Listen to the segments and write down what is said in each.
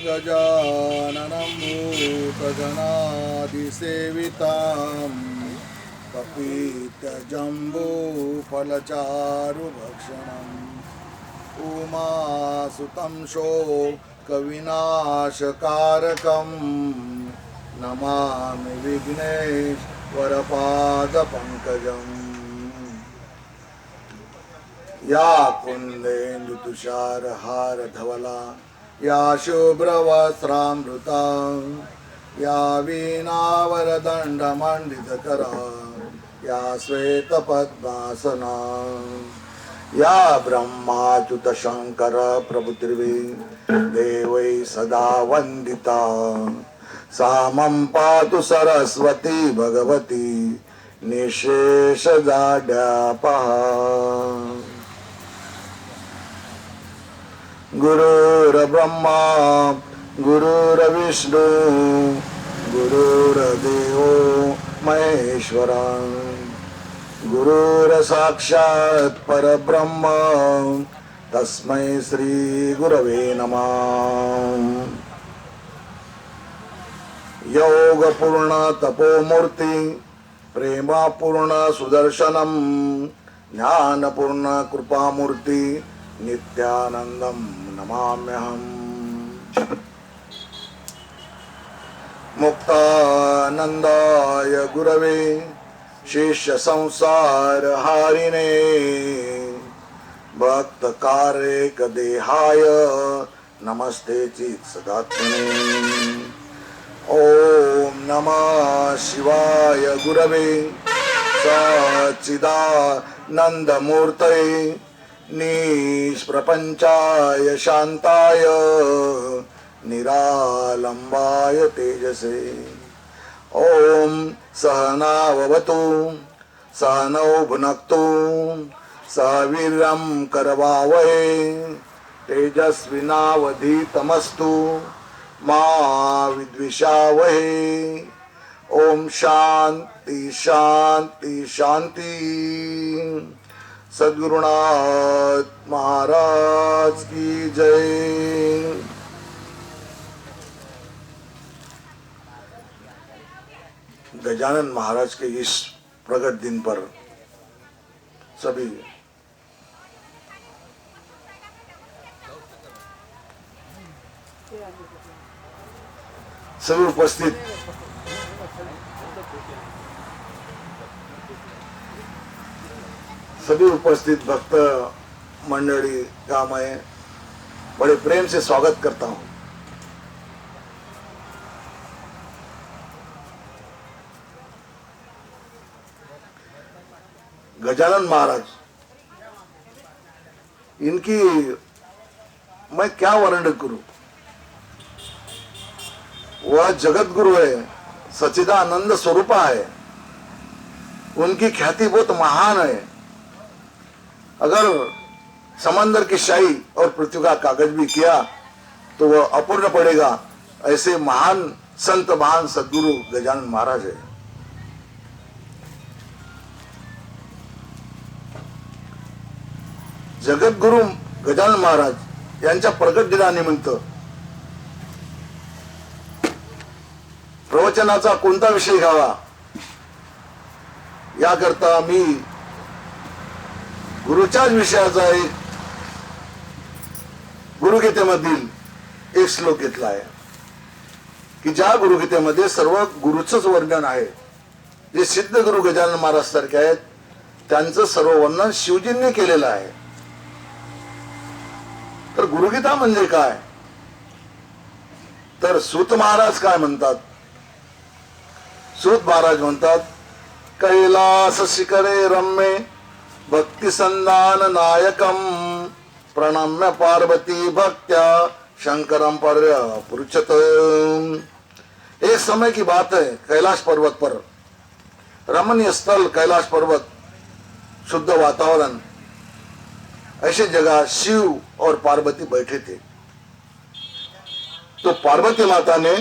गजाननं भूतगणादिसेवितां कपीत्यजम्बूफलचारुभक्षणम् उमासुतं शोकविनाशकारकं नमामि विघ्नेश्वरपादपङ्कजम् या कुन्देन्दुतुषारहारधवला या शुभ्रवस्त्रामृता या वीणावरदण्डमण्डितकरा या श्वेतपद्मासना या ब्रह्माच्युतशङ्कर प्रभुतिर्वे देवै सदा वन्दिता सा मम पातु सरस्वती भगवती निःशेषजाड्यापहा गुरुर्ब्रह्मा गुरुर्विष्णु गुरुर्देवो महेश्वरा गुरुर्साक्षात् परब्रह्म तस्मै श्री गुरवे नमः। योगपूर्ण तपोमूर्ति प्रेमपूर्ण सुदर्शनम ज्ञानपूर्ण कृपामूर्ति नित्यानंदम नमाम्यहम्। मुक्तानंदाय गुरवे शिष्य संसार हारिणे भक्त कार्य देहाय नमस्ते चित सदात्मने। ओम नमः शिवाय गुरवे सच्चिदानंदमूर्तये निष्प्रपंचाय शांताय निरालंबाय तेजसे। ओम सहनाववतु सहनौ भुनक्तु सह वीर्यं करवावहै तेजस्विनावधीतमस्तु मा विद्विषावहै। ओम शांति शांति शांति। सद्गुरुनाथ महाराज की जय। गजानन महाराज के इस प्रगट दिन पर सभी उपस्थित भक्त मंडली का मैं बड़े प्रेम से स्वागत करता हूं। गजानन महाराज, इनकी मैं क्या वर्णन करूं। वह जगत गुरु है, सच्चिदानंद स्वरूपा है। उनकी ख्याति बहुत महान है। अगर समंदर की शाही और पृथ्वी का कागज भी किया तो वह अपूर्ण पड़ेगा। ऐसे महान संत महान सद्गुरु गजानन महाराज है। जगत गुरु गजानन महाराज यांच्या प्रगट दिनानिमित्त प्रवचनाचा कोणता विषय घ्यावा याकरता मी गुरुच्याच विषयाचा एक गुरुगीतेमधील एक श्लोक घेतला आहे की ज्या गुरुगीतेमध्ये सर्व गुरुचंच वर्णन आहे। जे सिद्ध गुरु गजानन महाराज सारखे आहेत त्यांचं सर्व वर्णन शिवजींनी केलेलं आहे। तर गुरुगीता म्हणजे काय, तर सूत महाराज काय म्हणतात। सूत महाराज म्हणतात, कैलास शिखरे रम्ये भक्ति संदान नायकम प्रणम्य पार्वती भक्त्या शंकरम पर्य पुरुषत। एक समय की बात है, कैलाश पर्वत पर रमणीय स्थल कैलाश पर्वत, शुद्ध वातावरण, ऐसे जगह शिव और पार्वती बैठे थे। तो पार्वती माता ने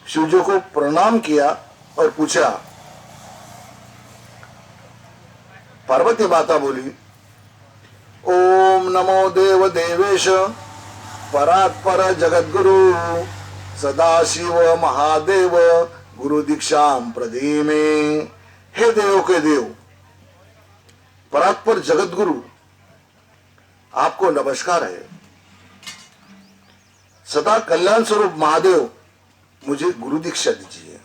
शिव जी को प्रणाम किया और पूछा। पार्वती माता बोली, ओम नमो देव देवेश परात्पर जगद्गुरु सदाशिव महादेव गुरु दीक्षाम प्रदीमे। हे देव के देव, परात्पर जगद्गुरु, आपको नमस्कार है। सदा कल्याण स्वरूप महादेव, मुझे गुरु दीक्षा दीजिए।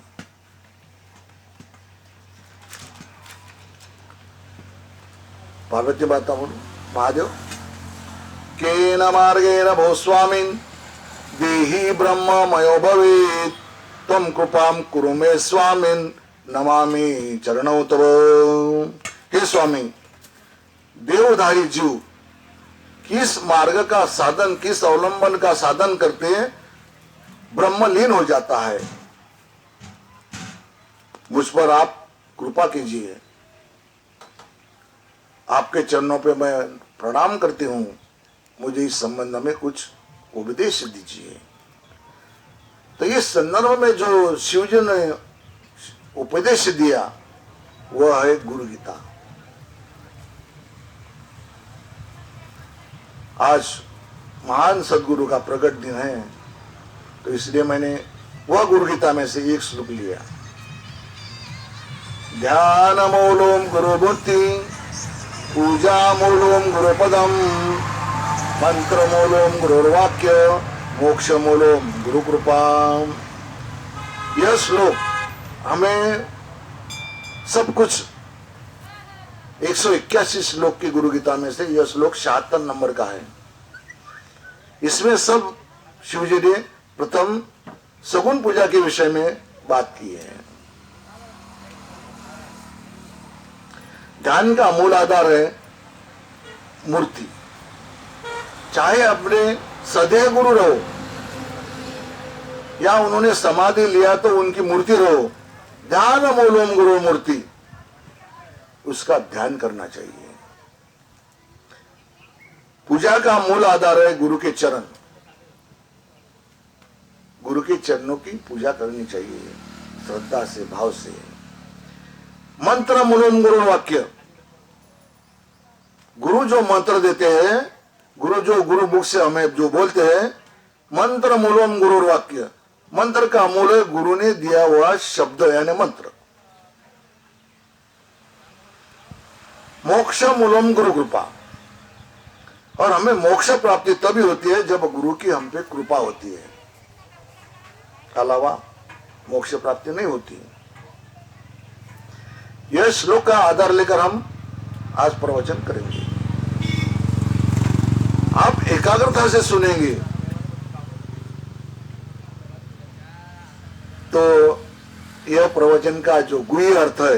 पार्वती माता बोलो, महादेव केन मार्गेण भो स्वामिन् देहि ब्रह्ममयो भवेत् त्वं कृपां कुरु मे स्वामिन् नमामि चरणौ तव। हे स्वामी, देवधारी जीव किस मार्ग का साधन, किस अवलंबन का साधन करते ब्रह्मलीन हो जाता है, मुझ पर आप कृपा कीजिए। आपके चरणों पे मैं प्रणाम करती हूँ, मुझे इस संबंध में कुछ उपदेश दीजिए। तो इस संदर्भ में जो शिवजी ने उपदेश दिया वह है गुरु गीता। आज महान सदगुरु का प्रकट दिन है, तो इसलिए मैंने वह गुरु गीता में से एक श्लोक लिया। ध्यान मूलोम गुरु बुद्धि, पूजा मूलोम गुरु पदम, मंत्र मूलोम गुरुर्वाक्य, मोक्ष मूलोम गुरु कृपा। यह श्लोक हमें सब कुछ 181 श्लोक की गुरु गीता में से यह श्लोक 76 नंबर का है। इसमें सब शिवजी ने प्रथम सगुण पूजा के विषय में बात की है। ध्यान का मूल आधार है मूर्ति। चाहे अपने सदैव गुरु रहो या उन्होंने समाधि लिया तो उनकी मूर्ति रहो, ध्यान मूलम गुरु मूर्ति, उसका ध्यान करना चाहिए। पूजा का मूल आधार है गुरु के चरण। गुरु के चरणों की पूजा करनी चाहिए श्रद्धा से, भाव से। मंत्र मूलम गुरु वाक्य, गुरु जो मंत्र देते हैं, गुरु जो गुरु मुख से हमें जो बोलते हैं, मंत्र मूलम गुरु वाक्य, मंत्र का मूल है गुरु ने दिया हुआ शब्द यानी मंत्र। मोक्ष मूलम गुरु कृपा, और हमें मोक्ष प्राप्ति तभी होती है जब गुरु की हम पे कृपा होती है, अलावा मोक्ष प्राप्ति नहीं होती। यह श्लोक का आधार लेकर हम आज प्रवचन करेंगे। आप एकाग्रता से सुनेंगे तो यह प्रवचन का जो गुह्य अर्थ है,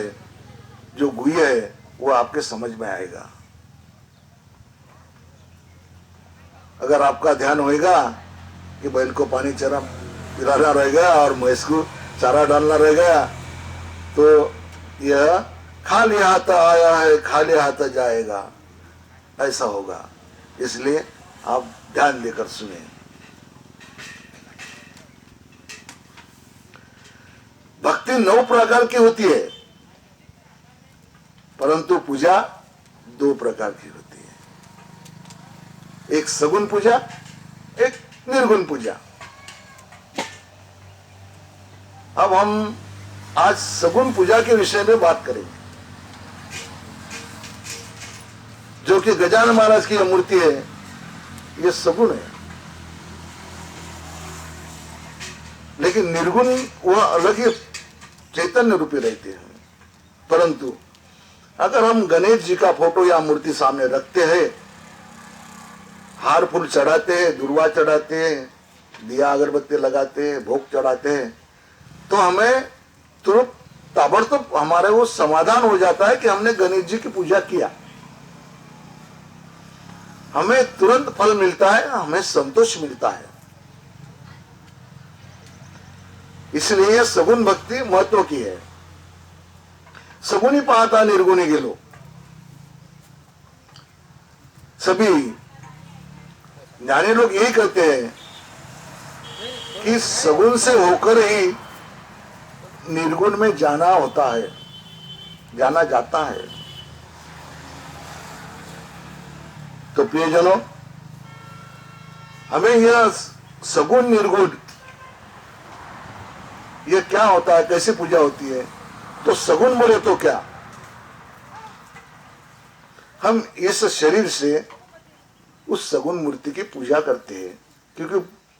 जो गुह्य है, वो आपके समझ में आएगा। अगर आपका ध्यान होएगा कि बैल को पानी चरा पिलाना रहेगा और भैंस को चारा डालना रहेगा, तो यह खाली हाथ आया है खाली हाथ जाएगा, ऐसा होगा। इसलिए आप ध्यान देकर सुने। भक्ति 9 प्रकार की होती है, परंतु पूजा 2 प्रकार की होती है। एक सगुण पूजा, एक निर्गुण पूजा। अब हम आज सगुण पूजा के विषय में बात करेंगे, जो कि गजानन महाराज की मूर्ति है, यह सगुण है। लेकिन निर्गुण वह अलग ही चैतन्य रूपी रहते हैं। परंतु अगर हम गणेश जी का फोटो या मूर्ति सामने रखते हैं, हार फूल चढ़ाते हैं, दुर्वा चढ़ाते हैं, दिया अगरबत्ती लगाते हैं, भोग चढ़ाते हैं, तो हमें तुरंत ताबड़तोड़ हमारे वो समाधान हो जाता है कि हमने गणेश जी की पूजा किया। हमें तुरंत फल मिलता है, हमें संतोष मिलता है। इसलिए सगुण भक्ति महत्व की है। सगुणी पाहता निर्गुणी गेलो। सभी ज्ञानी लोग यही कहते हैं कि सगुण से होकर ही निर्गुण में जाना होता है, जाना जाता है। तो प्रियजनों, हमें यह सगुण निर्गुण ये क्या होता है, कैसे पूजा होती है, तो सगुण बोले तो क्या, हम इस शरीर से उस सगुण मूर्ति की पूजा करते हैं, क्योंकि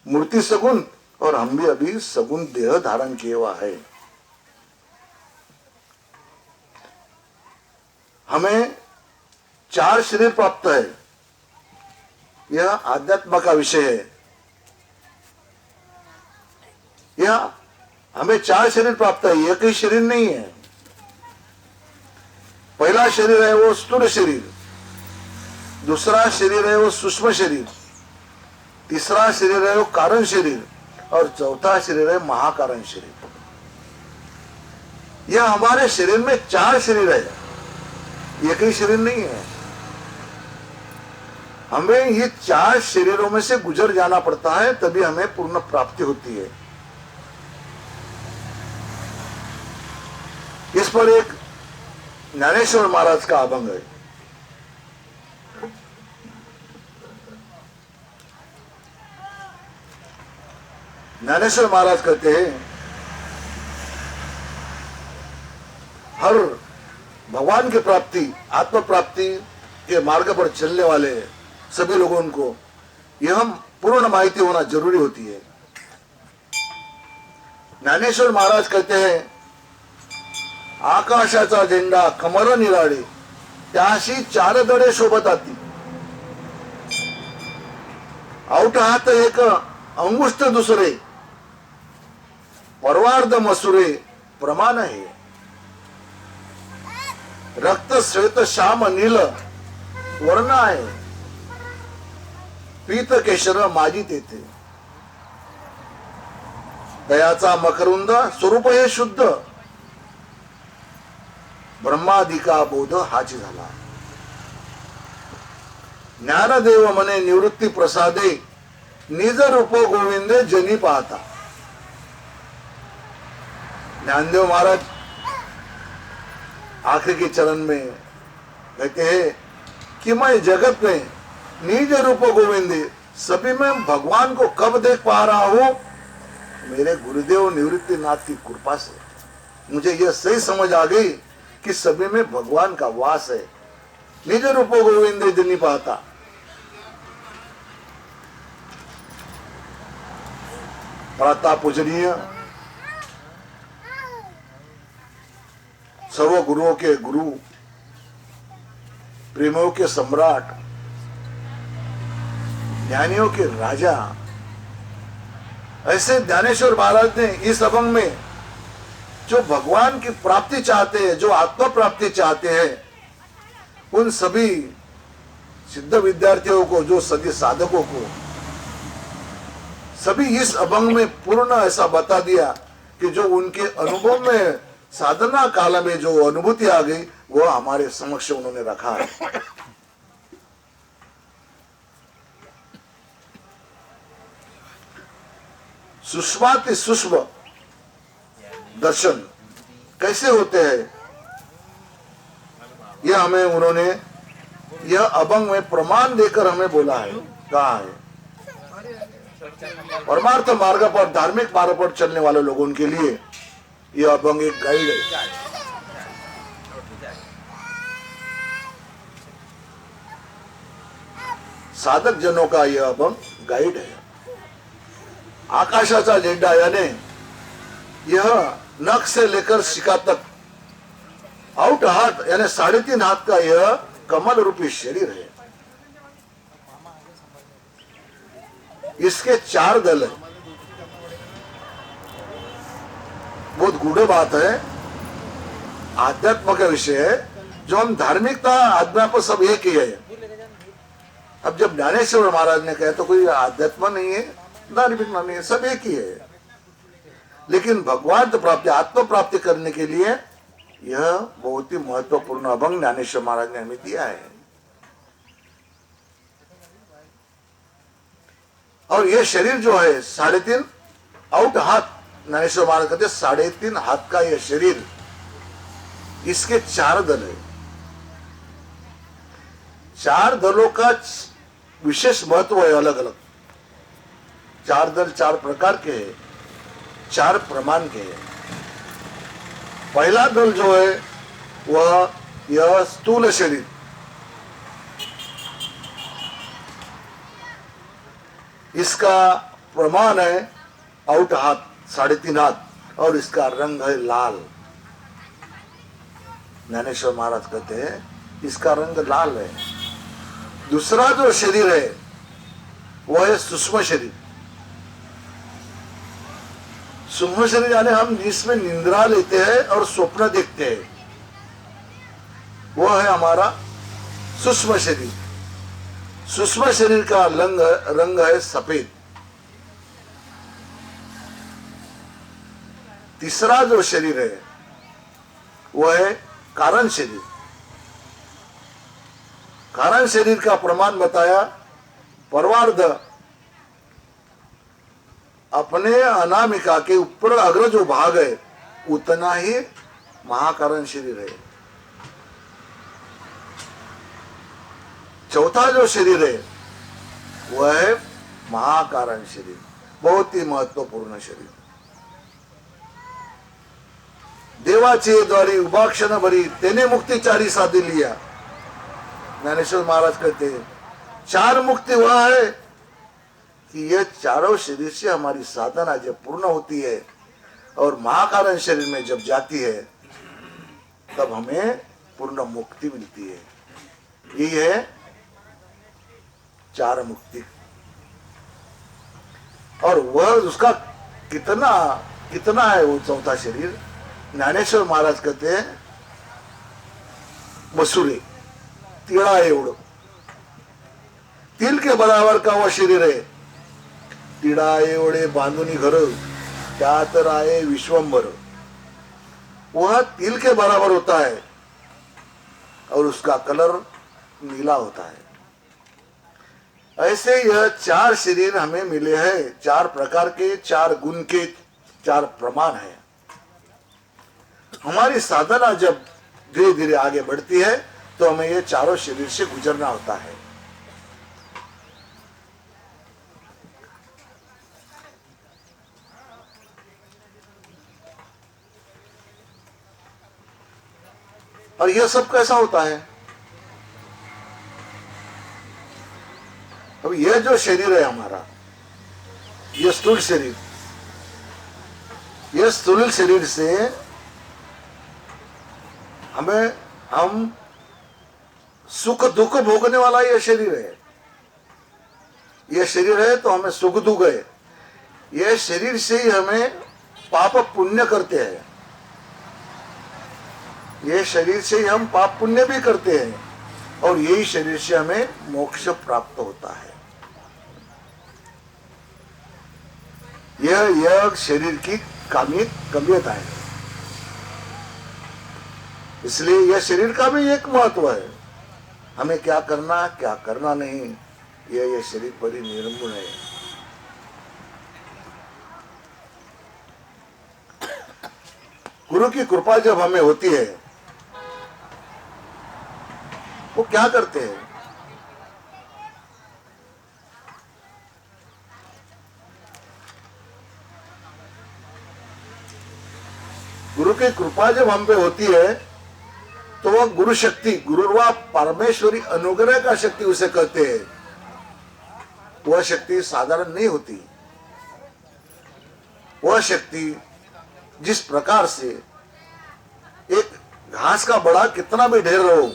मूर्ति सगुण और हम भी अभी सगुण देह धारण किए हुआ है। हमें 4 शरीर प्राप्त है, यह आध्यात्म का विषय है। यह हमें 4 शरीर प्राप्त है, एक ही शरीर नहीं है। पहला शरीर है वो स्थूल शरीर, दूसरा शरीर है वो सूक्ष्म शरीर, तीसरा शरीर है वो कारण शरीर, और चौथा शरीर है महाकारण शरीर। यह हमारे शरीर में 4 शरीर है, एक ही शरीर नहीं है। हमें ये 4 शरीरों में से गुजर जाना पड़ता है, तभी हमें पूर्ण प्राप्ति होती है। इस पर एक ज्ञानेश्वर महाराज का अभंग है। ज्ञानेश्वर महाराज कहते हैं, हर भगवान की प्राप्ति, आत्म प्राप्ति के मार्ग पर चलने वाले सभी लोगों को यह पूर्ण माहिती होना जरूरी होती है। ज्ञानेश्वर महाराज कहते हैं, आकाशाचा झेंडा कमर निराळे, त्याशी 4 दडे शोभताती, औट हात एक अंगुष्ठ दुसरे, परवार्ध मसुरे प्रमाण आहे, रक्त श्वेत श्याम नील वर्ण आहे, पीत केशर माझी तेथे, दयाचा मकरुंद स्वरूप हे शुद्ध, ब्रह्मादिका बोध हाची झाला, ज्ञानदेव मने निवृत्ती प्रसादे, निज रूप गोविंदे जनी पाहता। ज्ञानदेव महाराज आखिरी के चरण में कहते हैं कि मैं जगत में निज रूप गोविंदे, सभी में भगवान को कब देख पा रहा हूं, मेरे गुरुदेव निवृत्ति नाथ की कृपा से मुझे यह सही समझ आ गई कि सभी में भगवान का वास है। निज रूप गोविंदे जनी पाहता। प्राता पूजनीय सर्व गुरुओं के गुरु, प्रेमियों के सम्राट, ज्ञानियों के राजा, ऐसे ज्ञानेश्वर महाराज ने इस अभंग में जो भगवान की प्राप्ति चाहते हैं, जो आत्मा प्राप्ति चाहते हैं, उन सभी सिद्ध विद्यार्थियों को, जो सभी साधकों को, सभी इस अभंग में पूर्ण ऐसा बता दिया कि जो उनके अनुभव में साधना काल में जो अनुभूति आ गई, वो हमारे समक्ष उन्होंने रखा है। सूक्ष्माति सूक्ष्म दर्शन कैसे होते हैं, यह हमें उन्होंने यह अभंग में प्रमाण देकर हमें बोला है, कहा है। परमार्थ मार्ग पर, धार्मिक मार्ग पर चलने वाले लोगों के लिए यह अभंग एक गाइड है। साधक जनों का यह अभंग गाइड है। आकाशाचा झेंडा यानी यह नख से लेकर शिखा तक, आउट हाथ यानी 3.5 हाथ का यह कमल रूपी शरीर है। इसके 4 दल है। बहुत गूढ़ बात है, आध्यात्म का विषय है, जो हम धार्मिकता अध्यात्म सब एक ही है। अब जब ज्ञानेश्वर महाराज ने कहा तो कोई आध्यात्म नहीं है, धार्मिक नहीं है, सब एक ही है। लेकिन भगवान प्राप्ति, आत्म प्राप्ति करने के लिए यह बहुत ही महत्वपूर्ण अभंग ज्ञानेश्वर महाराज ने हमें दिया है। और यह शरीर जो है 3.5 आउट हाथ, ज्ञानेश्वर महाराज कहते 3.5 हाथ का यह शरीर, इसके 4 दल है। 4 दलों का विशेष महत्व है अलग अलग। चार दल चार प्रकार के हैं, चार प्रमाण के हैं। पहला दल जो है वह यह स्थूल शरीर, इसका प्रमाण है आउट हाथ, 3.5 हाथ, और इसका रंग है लाल। ज्ञानेश्वर महाराज कहते हैं इसका रंग लाल है। दूसरा जो शरीर है वह है सूक्ष्म शरीर। सूक्ष्म शरीर यानी हम जिसमें निंद्रा लेते हैं और स्वप्न देखते हैं, वह है हमारा सूक्ष्म शरीर। सूक्ष्म शरीर का रंग है सफेद। तीसरा जो शरीर है वह है कारण शरीर। कारण शरीर का प्रमाण बताया, परवार्ध अपने अनामिका के ऊपर अग्र जो भाग है उतना ही महाकारण शरीर है। चौथा जो शरीर है वह है महाकारण शरीर, बहुत ही महत्वपूर्ण शरीर। देवाचे द्वारी उपाक्षण भरी तेने मुक्तिचारी साधी लिया। ज्ञानेश्वर महाराज कहते हैं 4 मुक्ति वह है कि यह चारों शरीर से हमारी साधना जब पूर्ण होती है और महाकारण शरीर में जब जाती है तब हमें पूर्ण मुक्ति मिलती है। यही है 4 मुक्ति। और वह उसका कितना है वो चौथा शरीर। ज्ञानेश्वर महाराज कहते हैं मसूरे तिळा एवढं, तिल के बराबर का वह शरीर है। तिळा एवढे बांधुनी घर त्यात राये विश्वंभर, वह तिल के बराबर होता है और उसका कलर नीला होता है। ऐसे यह 4 शरीर हमें मिले हैं, 4 प्रकार के, 4 गुण के, 4 प्रमाण है। हमारी साधना जब धीरे धीरे आगे बढ़ती है तो हमें ये चारों शरीर से गुजरना होता है। और यह सब कैसा होता है? अब यह जो शरीर है हमारा, यह स्थूल शरीर, यह स्थूल शरीर से हम सुख दुख भोगने वाला यह शरीर है। यह शरीर है तो हमें सुख दुख है। यह शरीर से ही हमें पाप पुण्य करते हैं। यह शरीर से ही हम पाप पुण्य भी करते हैं और यही शरीर से हमें मोक्ष प्राप्त होता है। यह शरीर की कमियत है। इसलिए यह शरीर का भी एक महत्व है। हमें क्या करना क्या करना नहीं, यह शरीर पर ही निर्मूल है। गुरु की कृपा जब हमें होती है वो क्या करते हैं? गुरु की कृपा जब हम पे होती है तो वह गुरु शक्ति, गुरुर्वा परमेश्वरी अनुग्रह का शक्ति उसे कहते हैं। वह शक्ति साधारण नहीं होती। वह शक्ति जिस प्रकार से एक घास का बड़ा कितना भी ढेर हो,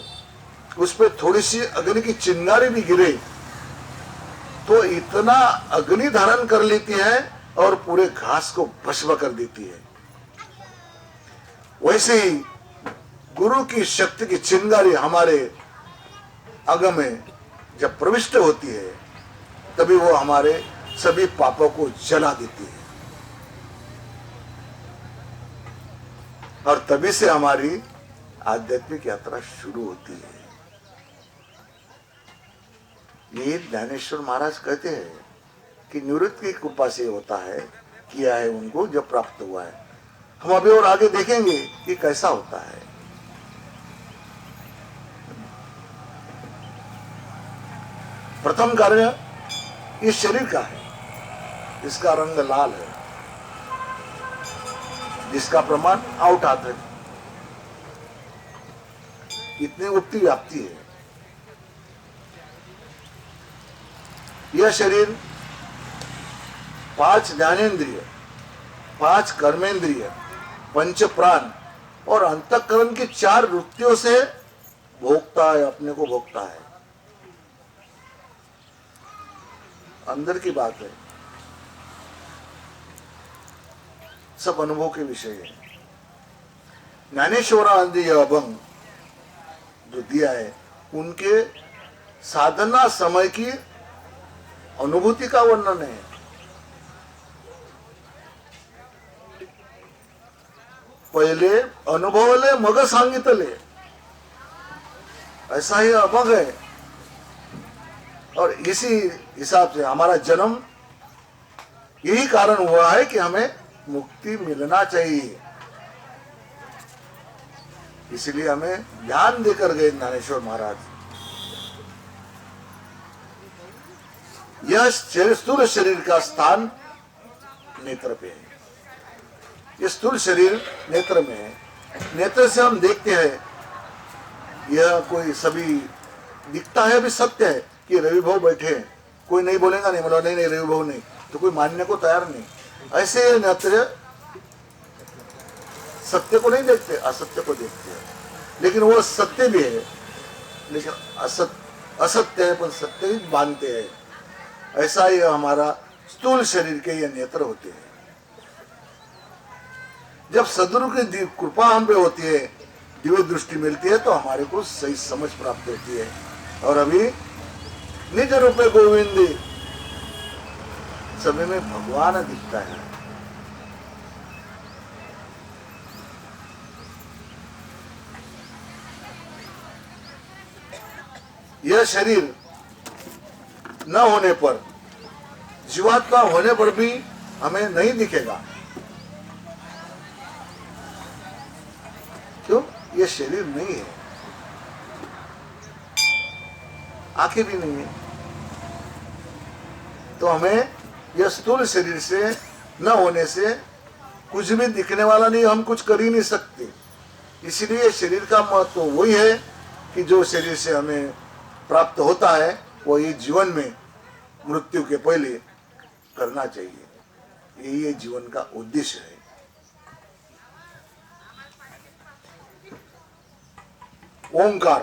उस पर थोड़ी सी अग्नि की चिंगारी भी गिरे तो इतना अग्नि धारण कर लेती है और पूरे घास को भस्म कर देती है। वैसे ही गुरु की शक्ति की चिंगारी हमारे अंग में जब प्रविष्ट होती है तभी वो हमारे सभी पापों को जला देती है और तभी से हमारी आध्यात्मिक यात्रा शुरू होती है। ये ज्ञानेश्वर महाराज कहते हैं कि निवृत्ति की कृपा से होता है, किया है उनको जब प्राप्त हुआ है। हम अभी और आगे देखेंगे कि कैसा होता है। प्रथम कार्य इस शरीर का है। इसका रंग लाल है, जिसका प्रमाण आउट हाथ है। इतनी उपती व्याप्ति है। यह शरीर 5 ज्ञानेन्द्रिय, 5 कर्मेंद्रिय, पंच प्राण और अंतःकरण की 4 वृत्तियों से भोगता है, अपने को भोगता है। अंदर की बात है, सब अनुभव के विषय है। ज्ञानेश्वरानंद यह अभंग जो दिया है, उनके साधना समय की अनुभूति का वर्णन है। पहले अनुभव ले मग सांगितले, ऐसा ही अभंग है। और इसी हिसाब से हमारा जन्म यही कारण हुआ है कि हमें मुक्ति मिलना चाहिए। इसलिए हमें ध्यान देकर गए ज्ञानेश्वर महाराज। यह स्थूल शरीर का स्थान नेत्र पे है। ये स्थूल शरीर नेत्र में है। नेत्र से हम देखते हैं, यह कोई सभी दिखता है, अभी सत्य है कि रविभव बैठे हैं। कोई नहीं बोलेगा, नहीं बोला नहीं रविभव नहीं, तो कोई मानने को तैयार नहीं। ऐसे नेत्र सत्य को नहीं देखते, असत्य को देखते हैं। लेकिन वो सत्य भी है, लेकिन असत्य है, पर सत्य ही मानते हैं। ऐसा ही हमारा स्थूल शरीर के ये नेत्र होते हैं। जब सद्गुरु की कृपा हम पे होती है, दिव्य दृष्टि मिलती है, तो हमारे को सही समझ प्राप्त होती है। और अभी निज रूप में गोविंद सभी में भगवान दिखता है। यह शरीर न होने पर, जीवात्मा होने पर भी हमें नहीं दिखेगा। क्यों? यह शरीर नहीं है, आंखें भी नहीं है, तो हमें यह स्थूल शरीर से न होने से कुछ भी दिखने वाला नहीं, हम कुछ कर ही नहीं सकते। इसलिए शरीर का महत्व वही है कि जो शरीर से हमें प्राप्त होता है वो ये जीवन में मृत्यु के पहले करना चाहिए। यही जीवन का उद्देश्य है। ओंकार,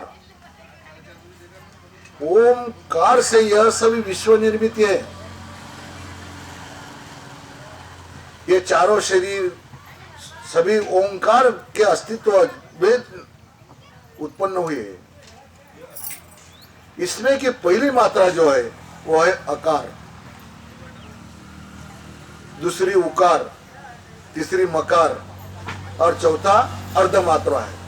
ओंकार से यह सभी विश्व निर्मित है। ये चारों शरीर सभी ओंकार के अस्तित्व में उत्पन्न हुए हैं। इसमें की पहली मात्रा जो है वो है अकार, दूसरी उकार, तीसरी मकार और चौथा अर्ध मात्रा है।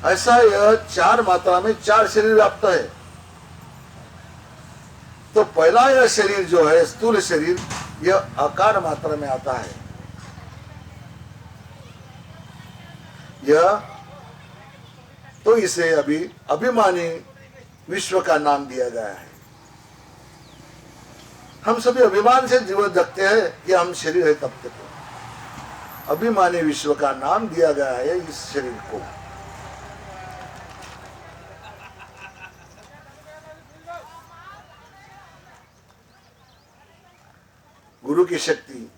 ऐसा यह 4 मात्रा में 4 शरीर व्याप्त है। तो पहला यह शरीर जो है स्थूल शरीर, यह आकार मात्रा में आता है। यह तो इसे अभी अभिमानी विश्व का नाम दिया गया है। हम सभी अभिमान से जीवन रखते हैं कि हम शरीर है, तब तक अभिमानी विश्व का नाम दिया गया है इस शरीर को। गुरु की शक्ति,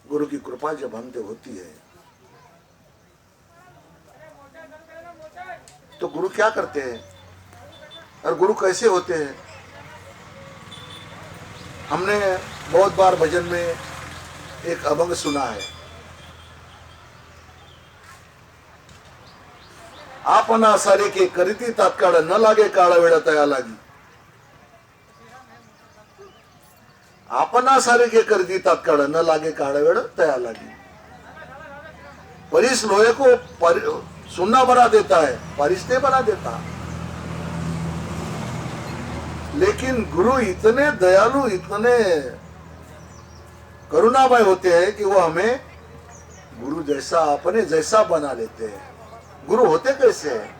गुरु की कृपा जब हम पे होती है, तो गुरु क्या करते हैं और गुरु कैसे होते हैं? हमने बहुत बार भजन में एक अभंग सुना है, आपना सारे के करीती तात्काळ न लागे काळा वेळ तया लागी। आपना सारे के करीती तात्काळ न लागे काळा वेळ तया लागी। परिस लोहे को सुन्ना बना देता है, परिस नहीं बना देता। लेकिन गुरु इतने दयालु, इतने करुणामय होते हैं कि वो हमें गुरु जैसा, अपने जैसा बना लेते हैं। गुरु होते कैसे हैं?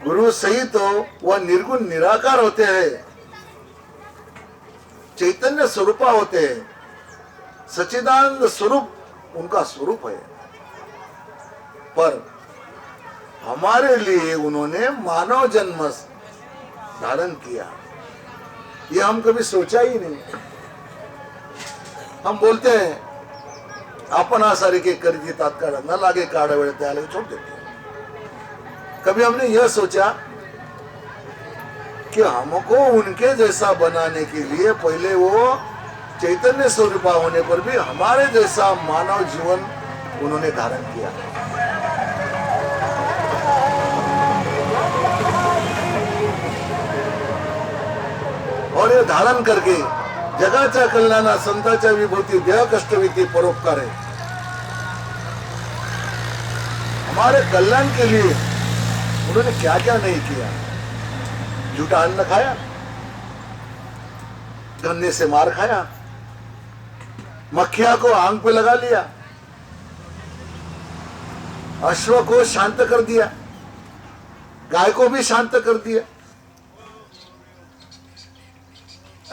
गुरु सही तो वह निर्गुण निराकार होते हैं। चैतन्य स्वरूपा होते हैं, सच्चिदानंद स्वरूप उनका स्वरूप है, पर हमारे लिए उन्होंने मानव जन्म धारण किया, ये हम कभी सोचा ही नहीं। हम बोलते हैं अपना सारिके करती तात्काल न लागे काड़ा वेड़े त्याले छोड़ देते हैं। कभी हमने यह सोचा कि हमको उनके जैसा बनाने के लिए पहले वो चैतन्य स्वरूपा होने पर भी हमारे जैसा मानव जीवन उन्होंने धारण किया। और ये धारण करके जगाच्या कल्याणा संतांच्या विभूती देह कष्टविती परोपकार है, हमारे कल्याण के लिए उन्होंने क्या क्या नहीं किया। झूठा अन्न खाया, गन्ने से मार खाया, मक्खिया को आंख पे लगा लिया, अश्व को शांत कर दिया, गाय को भी शांत कर दिया।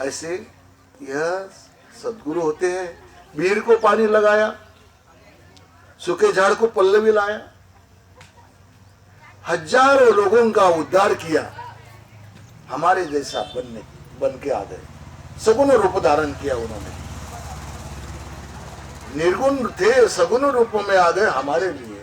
ऐसे यह सदगुरु होते हैं। भीड़ को पानी लगाया, सूखे झाड़ को पल्ले में लाया, हजारों लोगों का उद्धार किया, हमारे जैसा बन के आ गए। सगुण रूप धारण किया उन्होंने, निर्गुण थे सगुण रूप में आ गए हमारे लिए।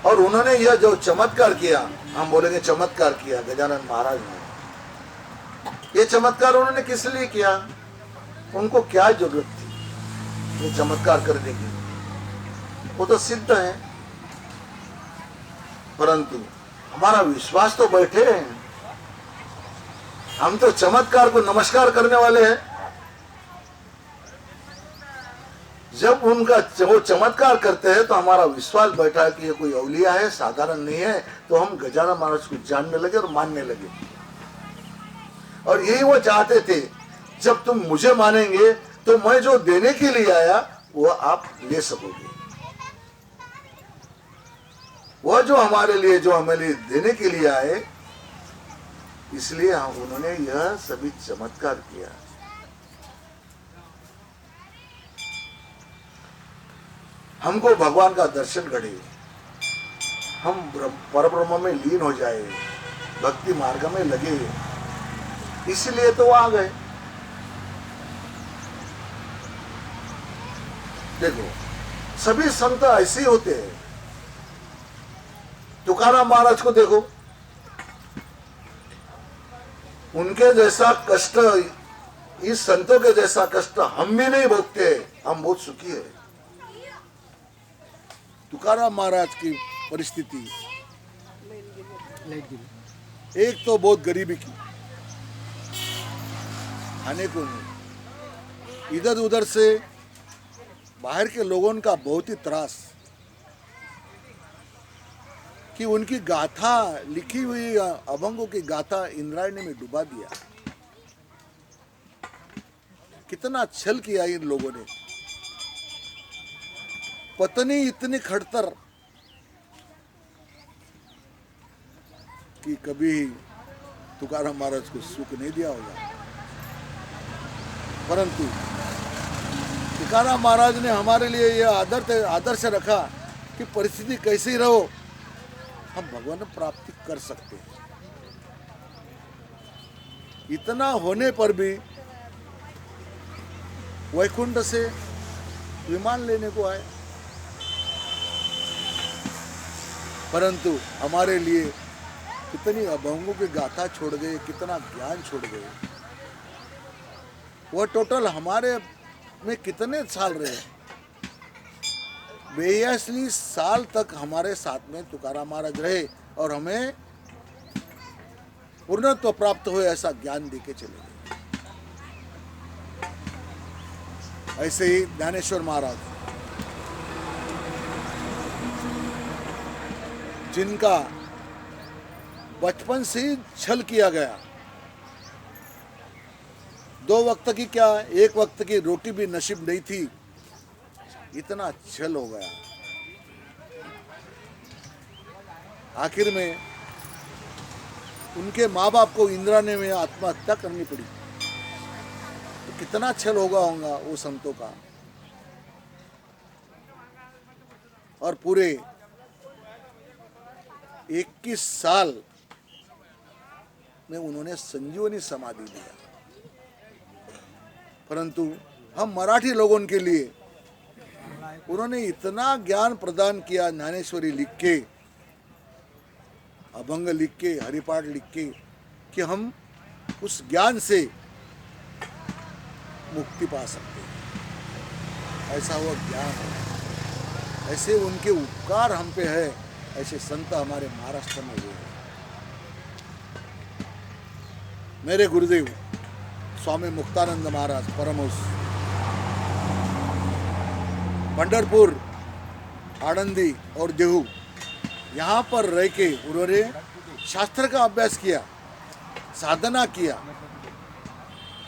और उन्होंने यह जो चमत्कार किया, हम बोलेंगे चमत्कार किया गजानन महाराज ने। ये चमत्कार उन्होंने किस लिए किया? उनको क्या जरूरत थी ये चमत्कार करने की? वो तो सिद्ध है, परंतु हमारा विश्वास तो बैठे हैं। हम तो चमत्कार को नमस्कार करने वाले हैं। जब उनका वो चमत्कार करते हैं तो हमारा विश्वास बैठा है कि ये कोई औलिया है, साधारण नहीं है, तो हम गजानन महाराज को जानने लगे और मानने लगे। और यही वो चाहते थे, जब तुम मुझे मानेंगे तो मैं जो देने के लिए आया वो आप ले सकोगे। वह जो हमारे लिए, जो हमें लिए देने के लिए आए, इसलिए उन्होंने यह सभी चमत्कार किया। हमको भगवान का दर्शन घड़े, हम परब्रह्म में लीन हो जाए, भक्ति मार्ग में लगे, इसलिए तो आ गए। देखो सभी संत ऐसे ही होते हैं। तुकाराम महाराज को देखो, उनके जैसा कष्ट, इस संतों के जैसा कष्ट हम भी नहीं भोगते, हम बहुत सुखी है। तुकाराम महाराज की परिस्थिति एक तो बहुत गरीबी की, खाने को नहीं, इधर उधर से बाहर के लोगों का बहुत ही त्रास, कि उनकी गाथा लिखी हुई अभंगों की गाथा इंद्रायणी में डुबा दिया। कितना छल किया इन लोगों ने, पत्नी इतनी खड़तर कि कभी तुकाराम महाराज को सुख नहीं दिया होगा। परंतु तुकाराम महाराज ने हमारे लिए यह आदर्श रखा कि परिस्थिति कैसी रहो, हम भगवान प्राप्ति कर सकते हैं। इतना होने पर भी वैकुंठ से विमान लेने को आए, परंतु हमारे लिए कितनी अभंगों की गाथा छोड़ गए, कितना ज्ञान छोड़ गए। वह टोटल हमारे में कितने साल रहे? 82 साल तक हमारे साथ में तुकाराम महाराज रहे और हमें पूर्णत्व प्राप्त हुए ऐसा ज्ञान देके चले गए। ऐसे ही ज्ञानेश्वर महाराज, जिनका बचपन से ही छल किया गया, 2 वक्त की क्या 1 वक्त की रोटी भी नसीब नहीं थी, इतना छल हो गया। आखिर में उनके माँ बाप को इंदिरा ने में आत्महत्या करनी पड़ी। तो कितना छल होगा वो संतों का। और पूरे 21 साल में उन्होंने संजीवनी समाधि दिया। परंतु हम मराठी लोगों के लिए उन्होंने इतना ज्ञान प्रदान किया, ज्ञानेश्वरी लिख के, अभंग लिख के, हरिपाठ लिख के, कि हम उस ज्ञान से मुक्ति पा सकते हैं। ऐसा वो ज्ञान है, ऐसे उनके उपकार हम पे है, ऐसे संत हमारे महाराष्ट्र में हुए हैं। मेरे गुरुदेव स्वामी मुक्तानंद महाराज परमहंस पंढरपुर, आनंदी और देहू यहाँ पर रह के उन्होंने शास्त्र का अभ्यास किया, साधना किया।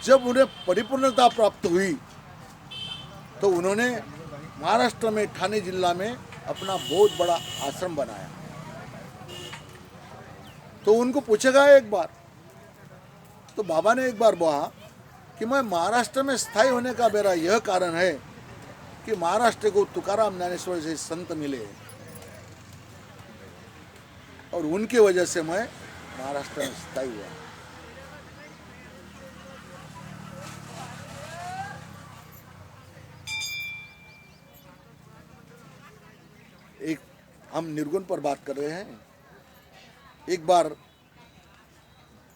जब उन्हें परिपूर्णता प्राप्त हुई तो उन्होंने महाराष्ट्र में ठाणे जिला में अपना बहुत बड़ा आश्रम बनाया। तो उनको पूछा गया एक बार, तो बाबा ने एक बार बोला कि मैं महाराष्ट्र में स्थायी होने का मेरा यह कारण है कि महाराष्ट्र को तुकाराम ज्ञानेश्वर से संत मिले और उनकी वजह से मैं महाराष्ट्र में स्थायी हुआ। एक हम निर्गुण पर बात कर रहे हैं। एक बार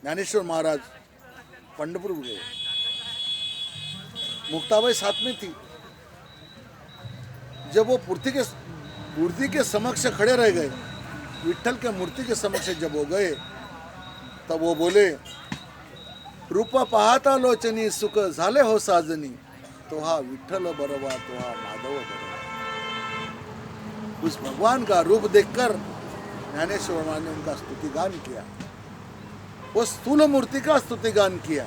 ज्ञानेश्वर महाराज पंढरपुर गए, मुक्ताबाई साथ में थी। जब वो मूर्ति के समक्ष खड़े रह गए, विठ्ठल के मूर्ति के समक्ष जब वो गए, तब वो बोले, रूप पाहता लोचनी सुख झाले हो साजनी, तो हा विठ्ठल बरोबा, तो हा माधव बरोबा। उस भगवान का रूप देखकर ज्ञानेश्वर महाराज ने उनका स्तुतिगान किया, वो स्थूल मूर्ति का स्तुतिगान किया।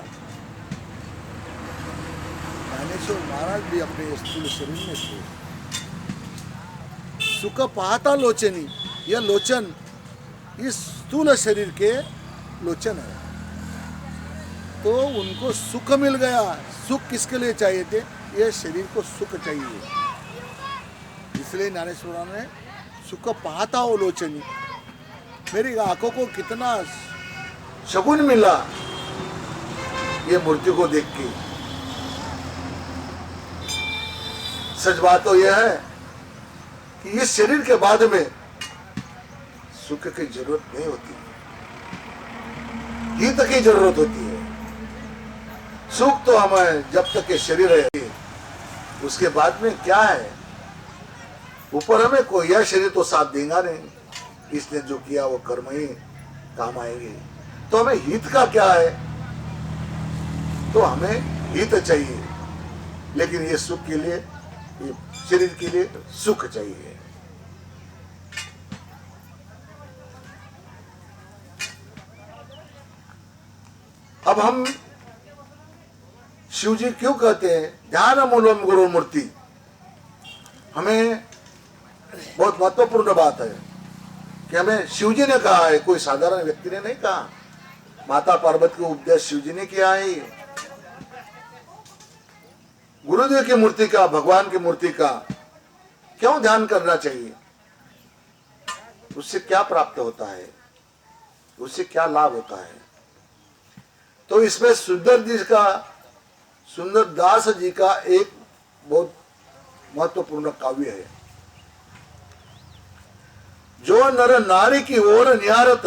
ज्ञानेश्वर महाराज भी अपने स्थूल शरीर में थे। सुख पाहता लोचनी, यह लोचन इस स्थूल शरीर के लोचन है। तो उनको सुख मिल गया। सुख किसके लिए चाहिए थे? यह शरीर को सुख चाहिए, इसलिए ज्ञानेश्वर ने सुख पाहता हो लोचनी, मेरी आंखों को कितना शगुन मिला ये मूर्ति को देख के। सच बात तो यह है कि इस शरीर के बाद में सुख की जरूरत नहीं होती, हित की जरूरत होती है। सुख तो हमें जब तक ये शरीर है, उसके बाद में क्या है? ऊपर हमें कोई यह शरीर तो साथ देगा नहीं, इसने जो किया वो कर्म ही काम आएंगे। तो हमें हित का क्या है? तो हमें हित चाहिए, लेकिन ये सुख के लिए, ये शरीर के लिए सुख चाहिए। अब हम शिव जी क्यों कहते हैं ध्यान मूलम गुरु मूर्ति? हमें बहुत महत्वपूर्ण बात है कि हमें शिव जी ने कहा है, कोई साधारण व्यक्ति ने नहीं कहा। माता पार्वती को उपदेश शिव जी ने किया है। गुरुदेव की मूर्ति का, भगवान की मूर्ति का क्यों ध्यान करना चाहिए? उससे क्या प्राप्त होता है, उससे क्या लाभ होता है? तो इसमें सुंदर दास जी का एक बहुत महत्वपूर्ण काव्य है। जो नर नारी की ओर निहारत,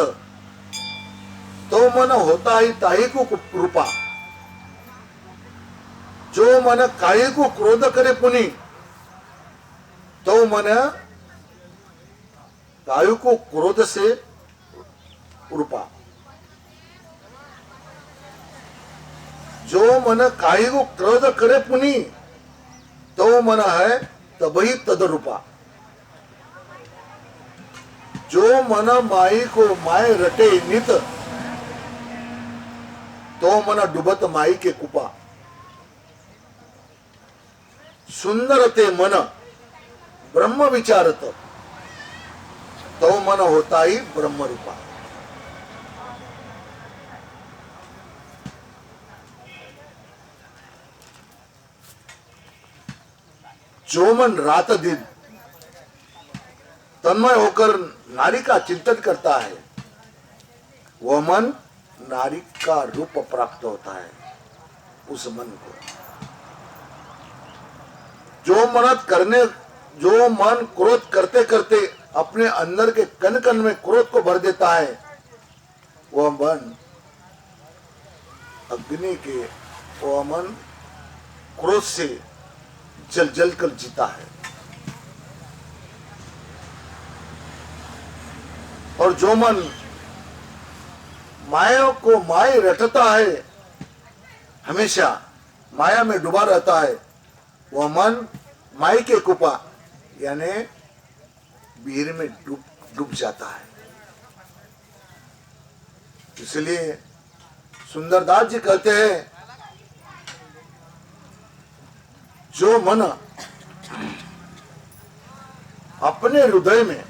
तो मन होता ही ताही को कृपा। जो मन काही को क्रोध करे पुनि, तो मन कायु को क्रोध से कृपा। जो मन काही को क्रोध करे पुनि, तो मन है तबही तदरूपा। जो मन माई को माय रटे नित, तो मन डुबत माई के कुपा। सुंदर ते मन ब्रह्म विचारत, तो मन होता ही ब्रह्म रूपा। जो मन रात दिन तन्मय होकर नारी का चिंतन करता है, वह मन नारी का रूप प्राप्त होता है। उस मन को जो मन क्रोध करते करते अपने अंदर के कण कण में क्रोध को भर देता है, वह मन अग्नि के, वह मन क्रोध से जल जल कर जीता है। और जो मन माया को माया रटता है, हमेशा माया में डूबा रहता है, वह मन माई के कुपा यानी बीर में डूब जाता है। इसलिए सुंदरदास जी कहते हैं, जो मन अपने हृदय में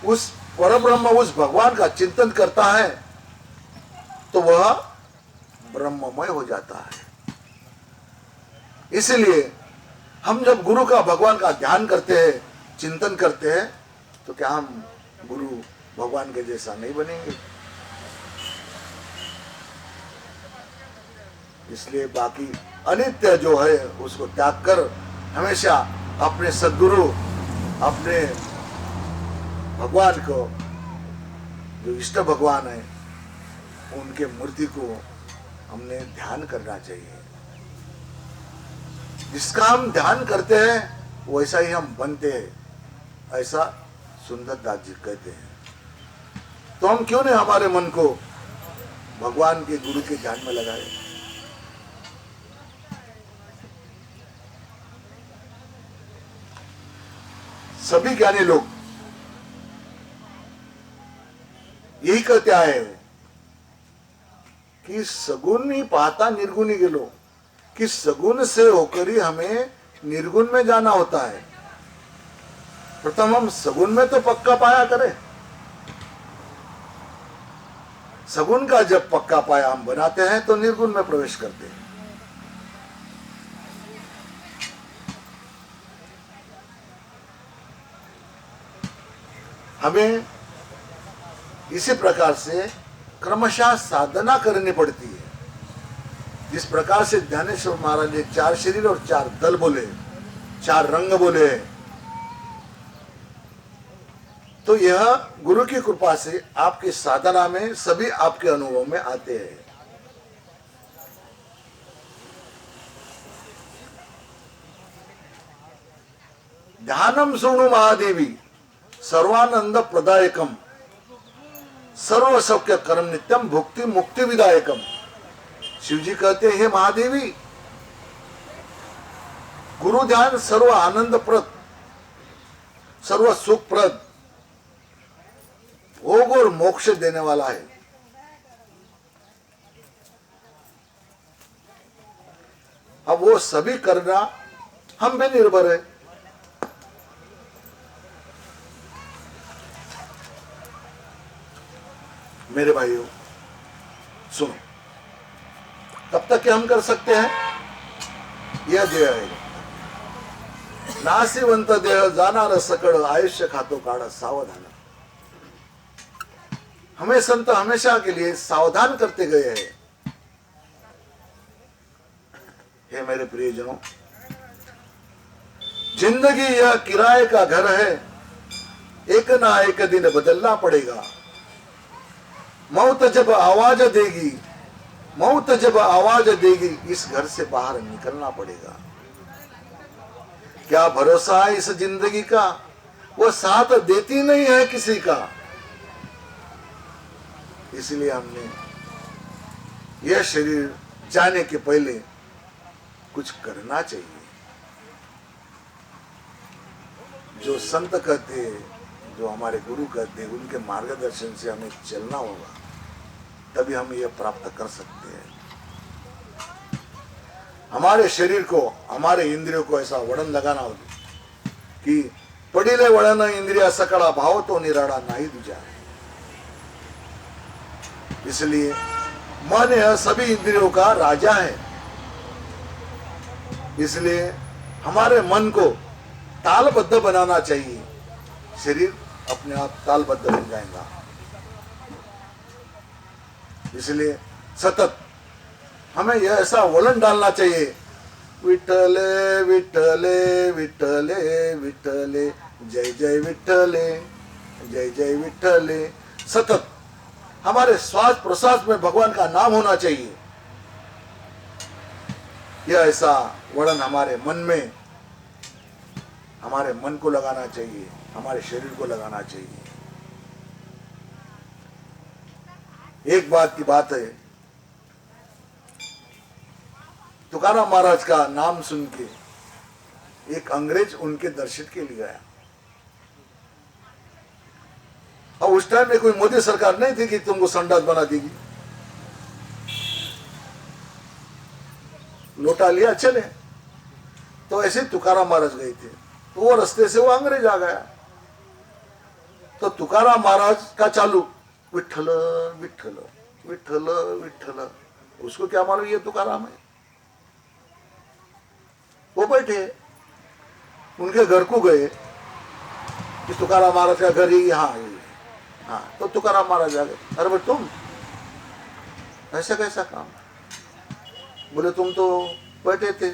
उस परब्रह्म, उस भगवान का चिंतन करता है, तो वह ब्रह्ममय हो जाता है। इसलिए हम जब गुरु का, भगवान का ध्यान करते हैं, चिंतन करते हैं, तो क्या हम गुरु भगवान के जैसा नहीं बनेंगे? इसलिए बाकी अनित्य जो है उसको त्याग कर हमेशा अपने सद्गुरु, अपने भगवान को, जो इष्ट भगवान है, उनके मूर्ति को हमने ध्यान करना चाहिए। जिसका हम ध्यान करते हैं वैसा ही हम बनते हैं, ऐसा सुंदरदास जी कहते हैं। तो हम क्यों नहीं हमारे मन को भगवान के, गुरु के ध्यान में लगाए? सभी ज्ञानी लोग यही कहते आए कि सगुण ही पाता निर्गुण ही गेलो, कि सगुण से होकर ही हमें निर्गुण में जाना होता है। प्रथम हम सगुण में तो पक्का पाया करें। सगुण का जब पक्का पाया हम बनाते हैं तो निर्गुण में प्रवेश करते हैं। हमें इसी प्रकार से क्रमशः साधना करनी पड़ती है। जिस प्रकार से ज्ञानेश्वर महाराज ने 4 शरीर और 4 दल बोले, 4 रंग बोले, तो यह गुरु की कृपा से आपकी साधना में सभी आपके अनुभव में आते हैं। ध्यानम शृणु महादेवी सर्वानंद प्रदायकम सर्व सौख्य कर्म नित्यम भुक्ति मुक्ति विदायकम। शिव जी कहते हैं, महादेवी, गुरु ध्यान सर्व आनंद प्रद, सर्व सुख प्रद, भोग और मोक्ष देने वाला है। अब वो सभी करना हम पे निर्भर है। मेरे भाइयों सुनो, तब तक क्या हम कर सकते हैं? यह देह है, नासिवंत देह जाणार सकळ आयुष्य खातो काढ सावधान। हमें संत हमेशा के लिए सावधान करते गए हैं। हे मेरे प्रियजनों, जिंदगी यह किराए का घर है, एक ना एक दिन बदलना पड़ेगा। मौत जब आवाज देगी, मौत जब आवाज देगी, इस घर से बाहर निकलना पड़ेगा। क्या भरोसा है इस जिंदगी का? वो साथ देती नहीं है किसी का। इसलिए हमने यह शरीर जाने के पहले कुछ करना चाहिए। जो संत कहते हैं, जो हमारे गुरु कहते हैं, उनके मार्गदर्शन से हमें चलना होगा, तभी हम यह प्राप्त कर सकते हैं। हमारे शरीर को, हमारे इंद्रियों को ऐसा वड़न लगाना होगा कि पडिले वळण इंद्रिया सकळा भाव तो निराळा नहीं दूजा। इसलिए मन यह सभी इंद्रियों का राजा है। इसलिए हमारे मन को तालबद्ध बनाना चाहिए, शरीर अपने आप तालबद्ध बन जाएगा। इसलिए सतत हमें यह ऐसा वलन डालना चाहिए, विठ्ठले विठ्ठले विठ्ठले विठ्ठले जय जय विठ्ठले जय जय विठ्ठले। सतत हमारे श्वास प्रश्वास में भगवान का नाम होना चाहिए। यह ऐसा वलन हमारे मन में, हमारे मन को लगाना चाहिए, हमारे शरीर को लगाना चाहिए। एक बात की बात है, तुकाराम महाराज का नाम सुन के एक अंग्रेज उनके दर्शन के लिए गया। और उस टाइम में कोई मोदी सरकार नहीं थी कि तुमको संडास बना देगी। लोटा लिया चले। तो ऐसे तुकाराम महाराज गए थे, तो वो रास्ते से वो अंग्रेज आ गया। तो तुकाराम महाराज का चालू विठ्ठल विठ्ठल विठ्ठल विठ्ठल। उसको क्या मालूम ये तुकाराम है। वो बैठे, उनके घर को गए कि तुकाराम महाराज का घर ही यहाँ है। हाँ, तो तुकाराम महाराज आ गए। अरे भाई तुम ऐसा कैसा काम? बोले तुम तो बैठे थे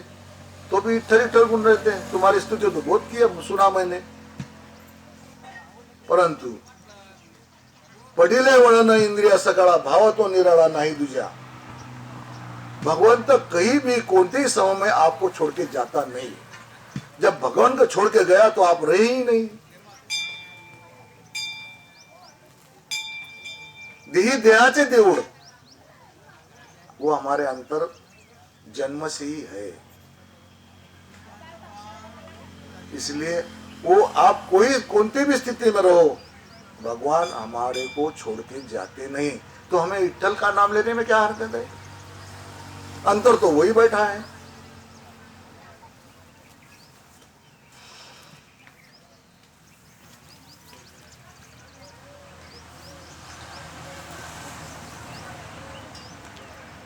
तो भी ठरी ठर गुण रहे थे, तुम्हारी स्तुति तो बहुत किया सुना मैंने, परंतु पडिले वळण इंद्रिया सकळा भाव तो निराळा नहीं दूजा। भगवान तो कहीं भी कोणते समय में आपको छोड़ के जाता नहीं। जब भगवान को छोड़ के गया तो आप रहे ही नहीं। देही देहाचे देऊळ वो हमारे अंतर जन्म से ही है। इसलिए वो आप कोई कोणती भी स्थिति में रहो, भगवान हमारे को छोड़ के जाते नहीं। तो हमें विठ्ठल का नाम लेने में क्या हरकत है? अंतर तो वही बैठा है।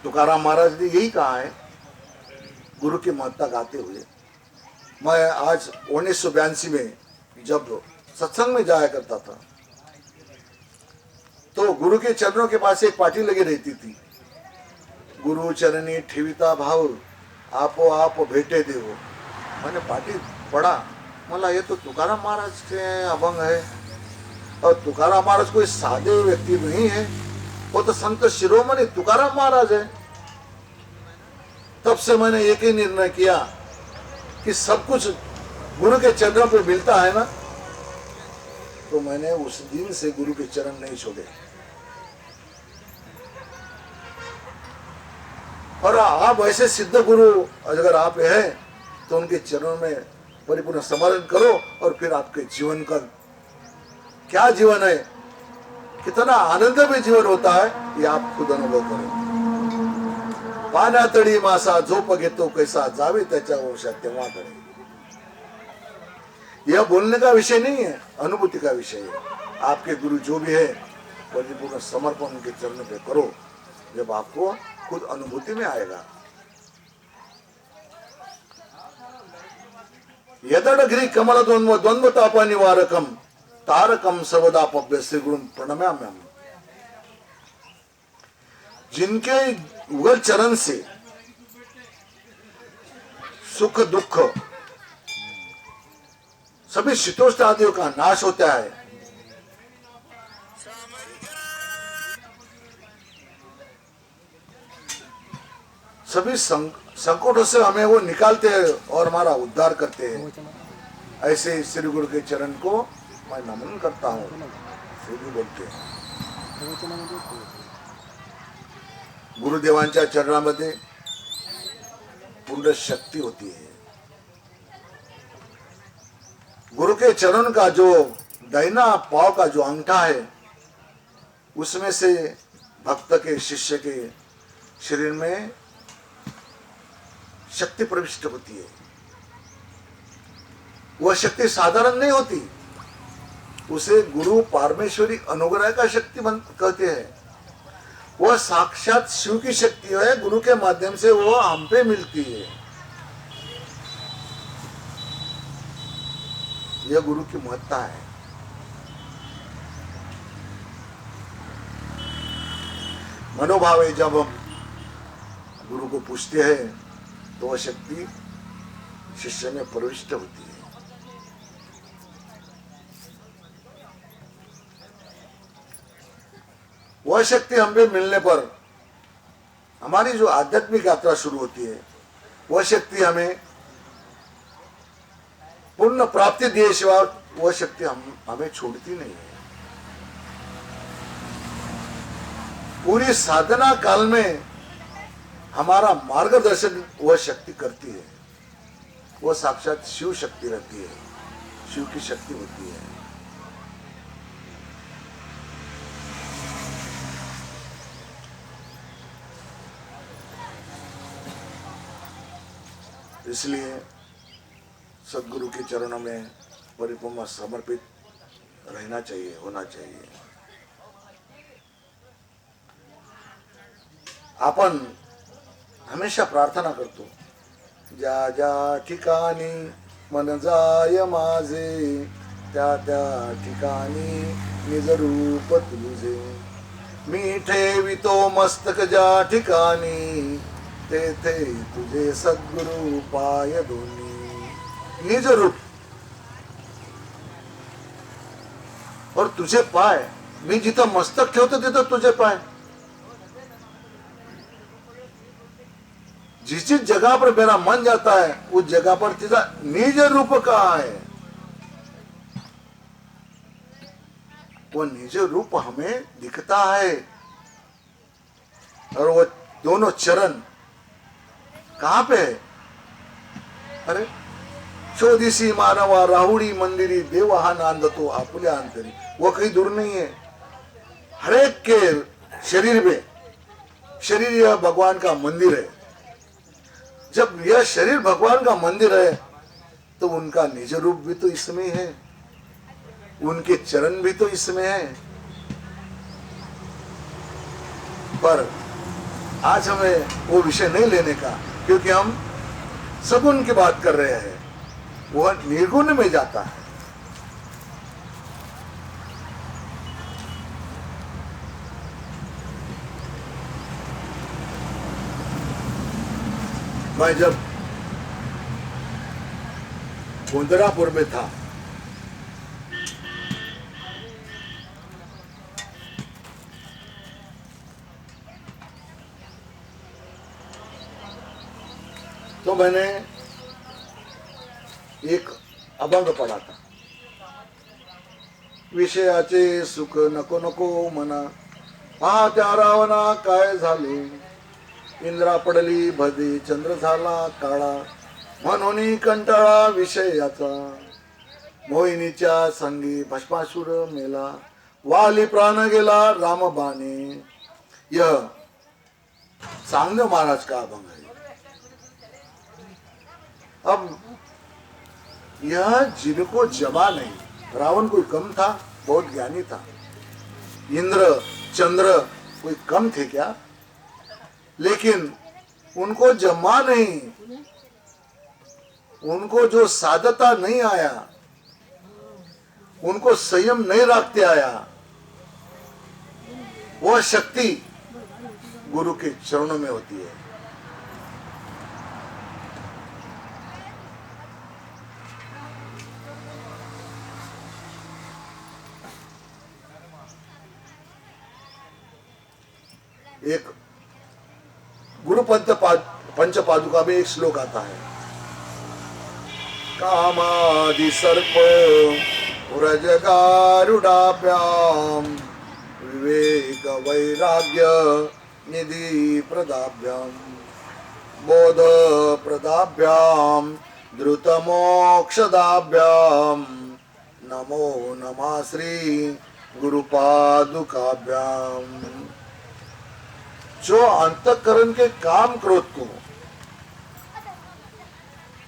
तुकाराम महाराज ने यही कहा है गुरु की महत्ता गाते हुए। मैं आज 1982 में जब सत्संग में जाया करता था तो गुरु के चरणों के पास एक पाटी लगी रहती थी, गुरु चरणी ठेविता भाव आपो आप भेटे देवो। मैंने पाटी पढ़ा, मला ये तो तुकाराम महाराज के अभंग है। और तुकाराम महाराज कोई सादे व्यक्ति नहीं है, वो तो संत शिरोमणि तुकाराम महाराज है। तब से मैंने एक ही निर्णय किया कि सब कुछ गुरु के चरणों पे मिलता है ना, तो मैंने उस दिन से गुरु के चरण नहीं छोड़े। और आप ऐसे सिद्ध गुरु अगर आप हैं तो उनके चरणों में परिपूर्ण समर्पण करो, और फिर आपके जीवन का क्या जीवन है, कितना आनंदमय जीवन होता है, ये आप खुद अनुभव करो। पाण्यातळी मासा झोप घेतो कैसा, जावे त्याच्या वंशात तेव्हा करे। यह बोलने का विषय नहीं है, अनुभूति का विषय है। आपके गुरु जो भी है परिपूर्ण समर्पण उनके चरणों पे करो, जब आपको खुद अनुभूति में आएगा। यदडगिरी कमल द्वंद्व द्वंद्व ताप निवारकम तारकम सर्वदा पव्य श्री गुरु प्रणम्याम्यहम्। जिनके युगल चरण से सुख दुख सभी शीतोष्ण आदियों का नाश होता है, सभी संकटों से हमें वो निकालते हैं और हमारा उद्धार करते हैं। ऐसे श्री गुरु के चरण को मैं नमन करता हूँ। श्री गुरु बोलते हैं गुरुदेवांच्या चरणामध्ये पूर्ण शक्ति होती है। गुरु के चरण का जो दाहिना पांव का जो अंगूठा है, उसमें से भक्त के शिष्य के शरीर में शक्ति प्रविष्ट होती है। वह शक्ति साधारण नहीं होती, उसे गुरु पारमेश्वरी अनुग्रह का शक्ति कहते हैं। वह साक्षात शिव की शक्ति है, गुरु के माध्यम से वो हम पे मिलती है। यह गुरु की महत्ता है। मनोभाव है, जब हम गुरु को पूछते हैं तो वह शक्ति शिष्य में प्रविष्ट होती है। वह शक्ति हमें मिलने पर हमारी जो आध्यात्मिक यात्रा शुरू होती है, वह शक्ति हमें पूर्ण प्राप्ति दिए सिवा वह शक्ति हमें छोड़ती नहीं है। पूरी साधना काल में हमारा मार्गदर्शन वह शक्ति करती है। वह साक्षात शिव शक्ति रहती है, शिव की शक्ति होती है। इसलिए सद्गुरु के चरणों में परिपूर्ण समर्पित रहना चाहिए, होना चाहिए। आपण हमेशा प्रार्थना करतो, ज्या ज्या ठिकाणी मन जाय माझे, त्या त्या ठिकाणी निज रूप तुझे, मी ठेवितो मस्तक ज्या ठिकाणी, तेथे तुझे सद्गुरु पाय दोन्ही। निज रूप और तुझे पाय, मी जिथं मस्तक ठेवतो तिथं तुझे पाय। जिस जिस जगह पर मेरा मन जाता है उस जगह पर तेरा निज रूप कहाँ है? वो निज रूप हमें दिखता है। और वो दोनों चरण कहाँ पे है? अरे शोधिसी मानवा राहुडी मंदिरी, देव हा नांदतो आपुल्या अंतरी। वो कहीं दूर नहीं है, हर एक के शरीर में। शरीर यह भगवान का मंदिर है। जब यह शरीर भगवान का मंदिर है तो उनका निज रूप भी तो इसमें है, उनके चरण भी तो इसमें है। पर आज हमें वो विषय नहीं लेने का, क्योंकि हम सगुण की बात कर रहे हैं। वह निर्गुण में जाता है। मैं जब गोंदरापुर में था तो मैंने एक अभंग पढ़ा था, विषयाचे सुख नको नको मना, पाहत्या रावणा काय झाले, इंद्रा पडली भदी चंद्र झाला काळा, म्हणून कंटाळा विषयाचा, मोहिनीच्या संगी भस्मासुर मेला, वाली प्राण गेला रामबाणे। यह सांगदेव महाराज का अभंग है। अब यह जिनको जमा नहीं, रावण कोई कम था? बहुत ज्ञानी था। इंद्र चंद्र कोई कम थे क्या? लेकिन उनको जमा नहीं, उनको जो साधता नहीं आया, उनको संयम नहीं रखते आया, वह शक्ति गुरु के चरणों में होती है। एक गुरु पंच पादुका में एक श्लोक आता है, कामादि सर्प व्रजगारुडाभ्याम, विवेक वैराग्य निधि प्रदाभ्याम, बोध प्रदाभ्याम, द्रुत मोक्षदाभ्याम, नमो नमः श्री गुरु पादुकाभ्याम। जो अंतःकरण के काम क्रोध को,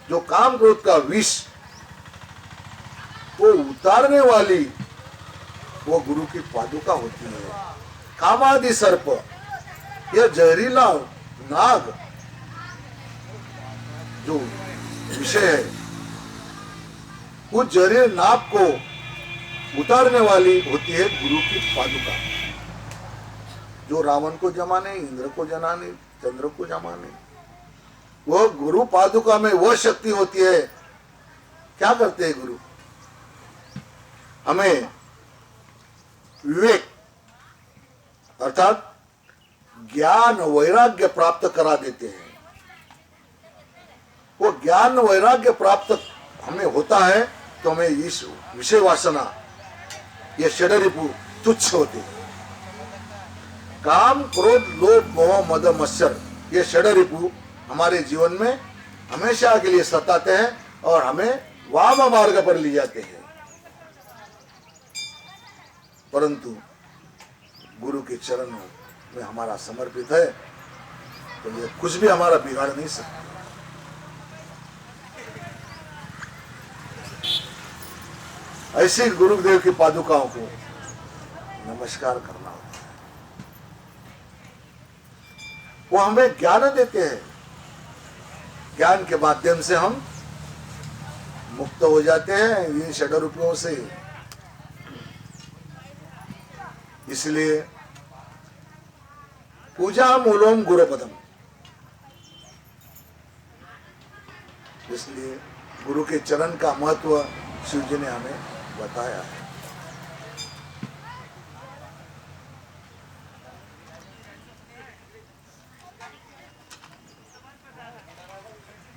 जो काम क्रोध का विष वो उतारने वाली वो गुरु की पादुका होती है। कामादि सर्प, यह जहरीला नाग जो विषय है, उस जहरीले नाग को उतारने वाली होती है गुरु की पादुका, जो रावण को जमाने, इंद्र को जलाने, चंद्र को जमाने। वह गुरु पादुका में वह शक्ति होती है। क्या करते हैं गुरु? हमें विवेक अर्थात ज्ञान वैराग्य प्राप्त करा देते हैं। वो ज्ञान वैराग्य प्राप्त हमें होता है तो हमें इस विषय वासना, ये षडरिपु तुच्छ होते हैं। काम, क्रोध, लोभ, मोह, मद, मत्सर, ये षडरिपु हमारे जीवन में हमेशा के लिए सताते हैं और हमें वाम मार्ग पर ले जाते हैं। परंतु गुरु के चरणों में हमारा समर्पित है तो ये कुछ भी हमारा बिगाड़ नहीं सकता। ऐसे गुरुदेव की पादुकाओं को नमस्कार करना होता है। वो हमें ज्ञान देते हैं। ज्ञान के माध्यम से हम मुक्त हो जाते हैं इन षडरूपों से। इसलिए पूजा मूलम गुरुपदम, इसलिए गुरु के चरण का महत्व शिव जी ने हमें बताया है।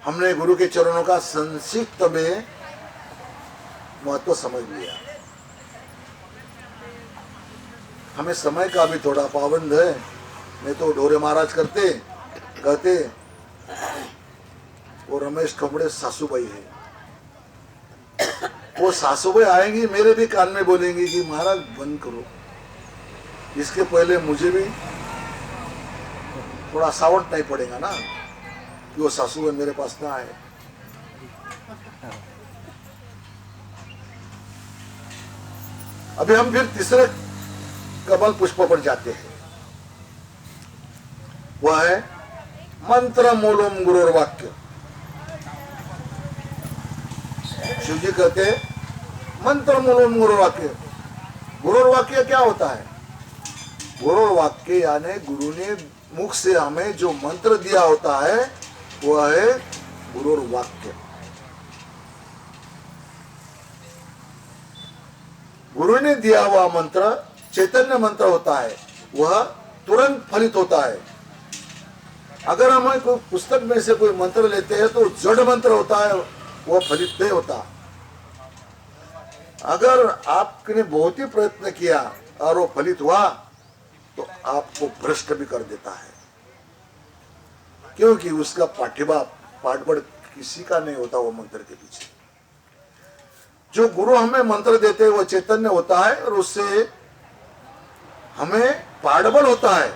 हमने गुरु के चरणों का संक्षिप्त में महत्व समझ लिया। हमें समय का भी थोड़ा पाबंद है, नहीं तो ढोरे महाराज कहते वो रमेश ठोंबड़े सासूबाई है, वो सासूबाई आएंगी मेरे भी कान में बोलेंगी कि महाराज बंद करो, इसके पहले मुझे भी थोड़ा सावट नहीं पड़ेगा ना कि वो सासूबाई मेरे पास ना आए। अभी हम फिर तीसरे कमल पुष्प पर जाते हैं। वह है मंत्र मूलम गुरुर वाक्य। शिव जी कहते हैं मंत्र मूलम गुरुर वाक्य। गुरुर वाक्य क्या होता है? गुरुर वाक्य यानी गुरु ने मुख से हमें जो मंत्र दिया होता है वह है गुरुर वाक्य। गुरु ने दिया हुआ मंत्र चैतन्य मंत्र होता है, वह तुरंत फलित होता है। अगर हम कोई पुस्तक में से कोई मंत्र लेते हैं तो जड़ मंत्र होता है, वह फलित नहीं होता। अगर आपने बहुत ही प्रयत्न किया और वो फलित हुआ तो आपको भ्रष्ट भी कर देता है, क्योंकि उसका पाठबढ़ किसी का नहीं होता वो मंत्र के पीछे। जो गुरु हमें मंत्र देते हैं वो चैतन्य होता है और उससे हमें पाठबल होता है।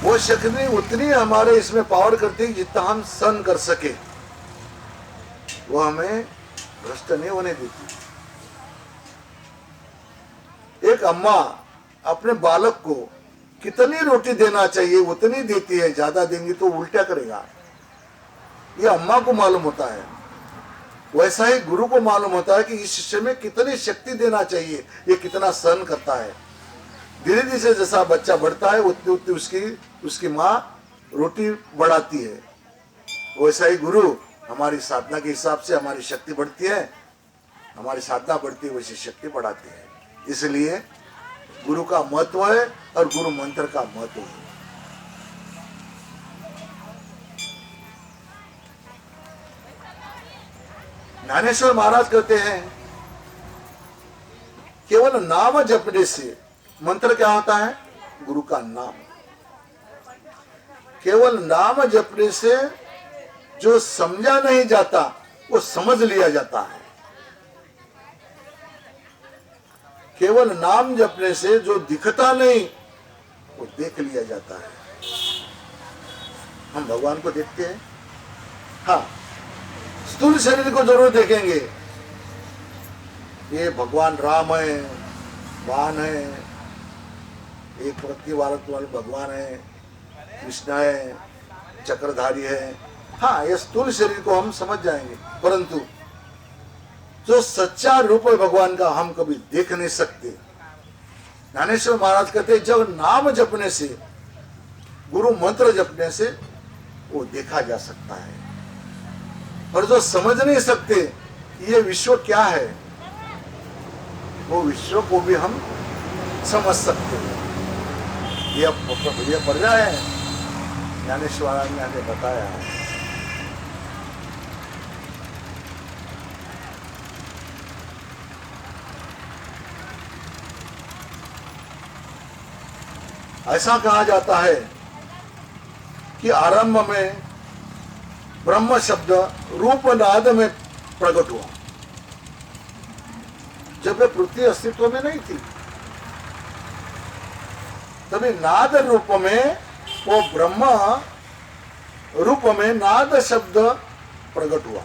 वो शक्ति उतनी हमारे इसमें पावर करती है जितना हम सहन कर सके, वो हमें भ्रष्ट नहीं होने देती। एक अम्मा अपने बालक को कितनी रोटी देना चाहिए उतनी देती है, ज्यादा देंगी तो उल्टा करेगा, ये अम्मा को मालूम होता है। वैसा ही गुरु को मालूम होता है कि इस शिष्य में कितनी शक्ति देना चाहिए, ये कितना सहन करता है। धीरे धीरे से जैसा बच्चा बढ़ता है उतनी उतनी उसकी माँ रोटी बढ़ाती है। वैसा ही गुरु हमारी साधना के हिसाब से हमारी शक्ति बढ़ती है, हमारी साधना बढ़ती है वैसी शक्ति बढ़ाती है। इसलिए गुरु का महत्व है और गुरु मंत्र का महत्व है। ज्ञानेश्वर महाराज कहते हैं केवल नाम जपने से, मंत्र क्या होता है? गुरु का नाम। केवल नाम जपने से जो समझा नहीं जाता वो समझ लिया जाता है। केवल नाम जपने से जो दिखता नहीं वो देख लिया जाता है। हम भगवान को देखते हैं, हाँ स्थूल शरीर को जरूर देखेंगे, ये भगवान राम है, वाहन है, एक प्रति वाले भगवान है, कृष्ण है, चक्रधारी है। हाँ, ये स्थूल शरीर को हम समझ जाएंगे, परंतु जो सच्चा रूप है भगवान का हम कभी देख नहीं सकते। ज्ञानेश्वर महाराज कहते जब नाम जपने से, गुरु मंत्र जपने से वो देखा जा सकता है, और जो समझ नहीं सकते ये विश्व क्या है, वो विश्व को भी हम समझ सकते हैं। ये पर्याय है ज्ञानेश्वर महाराज ने हमें बताया है। ऐसा कहा जाता है कि आरंभ में ब्रह्म शब्द रूप नाद में प्रकट हुआ, जब वे पृथ्वी अस्तित्व में नहीं थी, तभी नाद रूप में, वो ब्रह्म रूप में नाद शब्द प्रकट हुआ।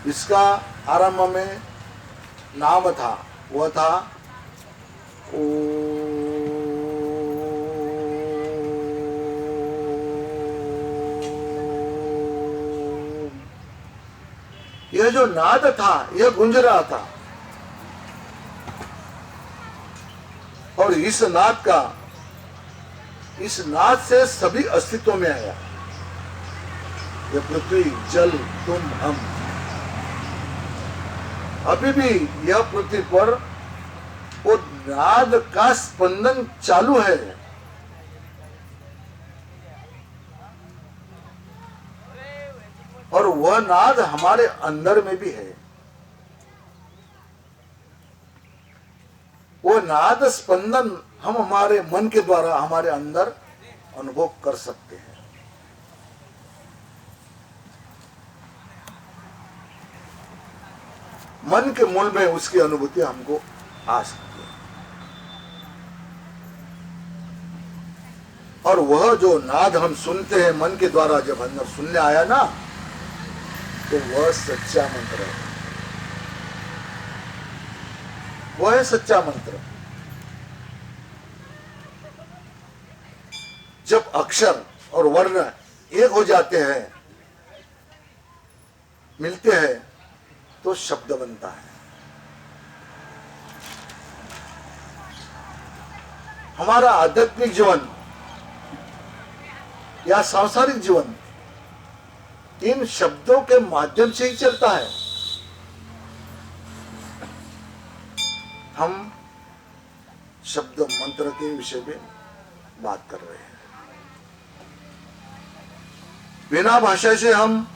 इसका आरंभ में नाम था, वह था यह जो नाद था यह गूंज रहा था, और इस नाद से सभी अस्तित्व में आया। यह पृथ्वी, जल, तुम, हम, अभी भी यह पृथ्वी पर वो नाद का स्पंदन चालू है। और वह नाद हमारे अंदर में भी है। वो नाद स्पंदन हम हमारे मन के द्वारा हमारे अंदर अनुभव कर सकते हैं। मन के मूल में उसकी अनुभूति हमको आ सकती है। और वह जो नाद हम सुनते हैं मन के द्वारा, जब अंदर सुनने आया ना, तो वह सच्चा मंत्र है। वह है सच्चा मंत्र। जब अक्षर और वर्ण एक हो जाते हैं, मिलते हैं, तो शब्द बनता है। हमारा आध्यात्मिक जीवन या सांसारिक जीवन इन शब्दों के माध्यम से ही चलता है। हम शब्द मंत्र के विषय में बात कर रहे हैं। बिना भाषा से हम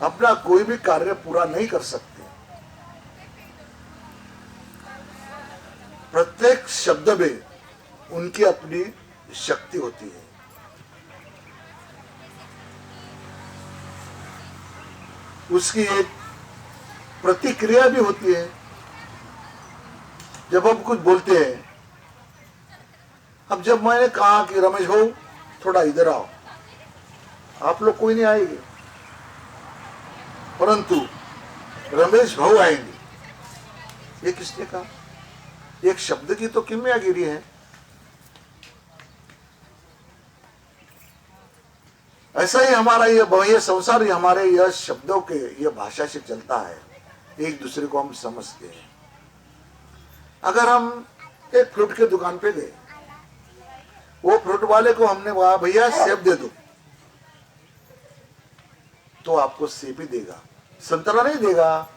अपना कोई भी कार्य पूरा नहीं कर सकते। प्रत्येक शब्द में उनकी अपनी शक्ति होती है। उसकी एक प्रतिक्रिया भी होती है। जब हम कुछ बोलते हैं, अब जब मैंने कहा कि रमेश भाऊ थोड़ा इधर आओ, आप लोग कोई नहीं आएंगे, परंतु रमेश भाऊ आएंगे। ये किसने कहा? एक शब्द की तो किमियागिरी है। ऐसा ही हमारा ये संसार ही हमारे यह शब्दों के ये भाषा से चलता है। एक दूसरे को हम समझते हैं। अगर हम एक फ्रूट के दुकान पे गए, वो फ्रूट वाले को हमने कहा भैया सेब दे दो, तो आपको सेब ही देगा, संतरा नहीं देगा।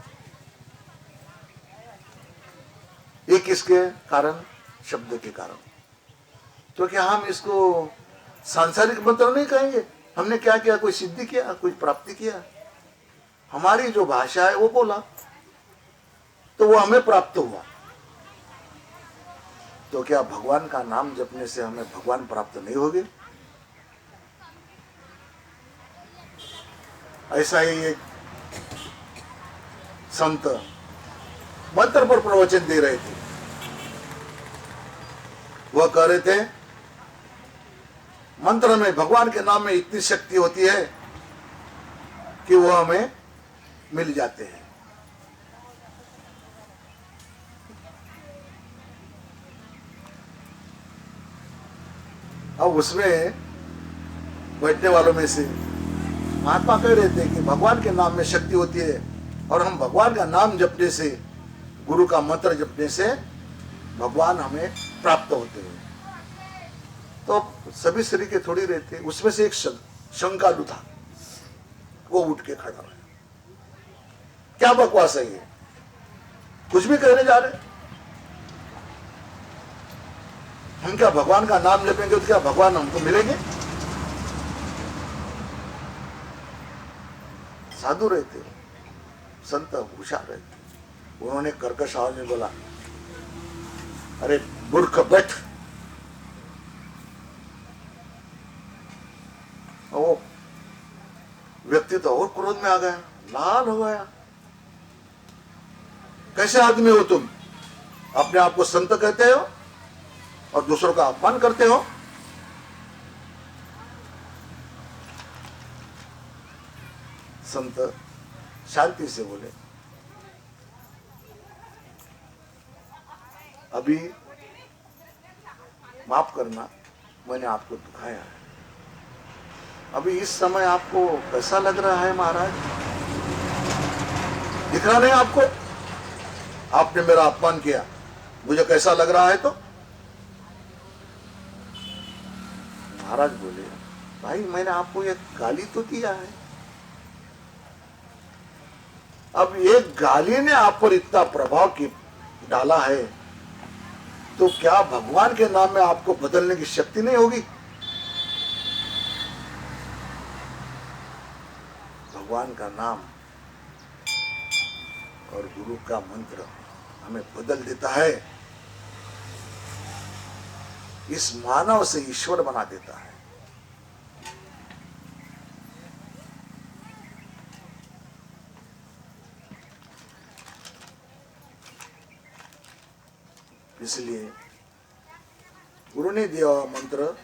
ये किसके कारण? शब्द के कारण। तो क्या हम इसको सांसारिक मंत्र नहीं कहेंगे? हमने क्या किया? कोई सिद्धि किया, कोई प्राप्ति किया? हमारी जो भाषा है वो बोला, तो वो हमें प्राप्त हुआ। तो क्या भगवान का नाम जपने से हमें भगवान प्राप्त नहीं होगे? ऐसा ही एक संत मंत्र पर प्रवचन दे रहे थे। वह कह रहे थे मंत्र में, भगवान के नाम में इतनी शक्ति होती है कि वो हमें मिल जाते हैं। अब उसमें बैठने वालों में से महात्मा कह रहे थे कि भगवान के नाम में शक्ति होती है और हम भगवान का नाम जपने से, गुरु का मंत्र जपने से भगवान हमें प्राप्त होते हैं। तो सभी शरीर के थोड़ी रहते, उसमें से एक शंकालु था, वो उठ के खड़ा रहा। क्या बकवास है ये, कुछ भी कहने जा रहे, हम क्या भगवान का नाम जपेंगे तो क्या भगवान हमको मिलेंगे? साधु रहते, संत होशियार रहते। उन्होंने कर्कश आवाज में बोला, अरे मूर्ख बैठ। वो व्यक्ति तो और क्रोध में आ गया, लाल हो गया। कैसे आदमी हो तुम, अपने आप को संत कहते हो और दूसरों का अपमान करते हो? संत शांति से बोले, अभी माफ करना, मैंने आपको दुखाया है। अभी इस समय आपको कैसा लग रहा है महाराज? दिख रहा नहीं आपको? आपने मेरा अपमान किया, मुझे कैसा लग रहा है? तो महाराज बोले, भाई मैंने आपको ये गाली तो दिया है, अब एक गाली ने आप पर इतना प्रभाव की डाला है, तो क्या भगवान के नाम में आपको बदलने की शक्ति नहीं होगी? भगवान का नाम और गुरु का मंत्र हमें बदल देता है, इस मानव से ईश्वर बना देता है। इसलिए गुरु ने दिया हुआ मंत्र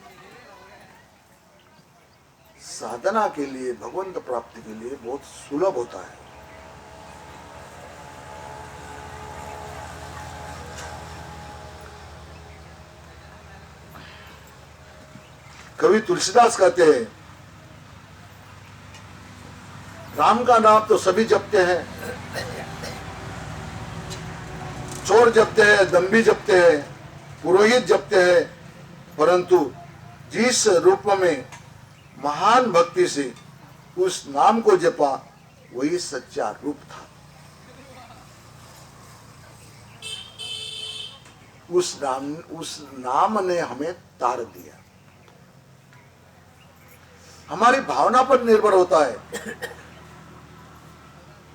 साधना के लिए, भगवंत प्राप्ति के लिए बहुत सुलभ होता है। कवि तुलसीदास कहते हैं, राम का नाम तो सभी जपते हैं, चोर जपते हैं, दंभी जपते हैं, पुरोहित जपते हैं, परंतु जिस रूप में महान भक्ति से उस नाम को जपा, वही सच्चा रूप था। उस नाम ने हमें तार दिया। हमारी भावना पर निर्भर होता है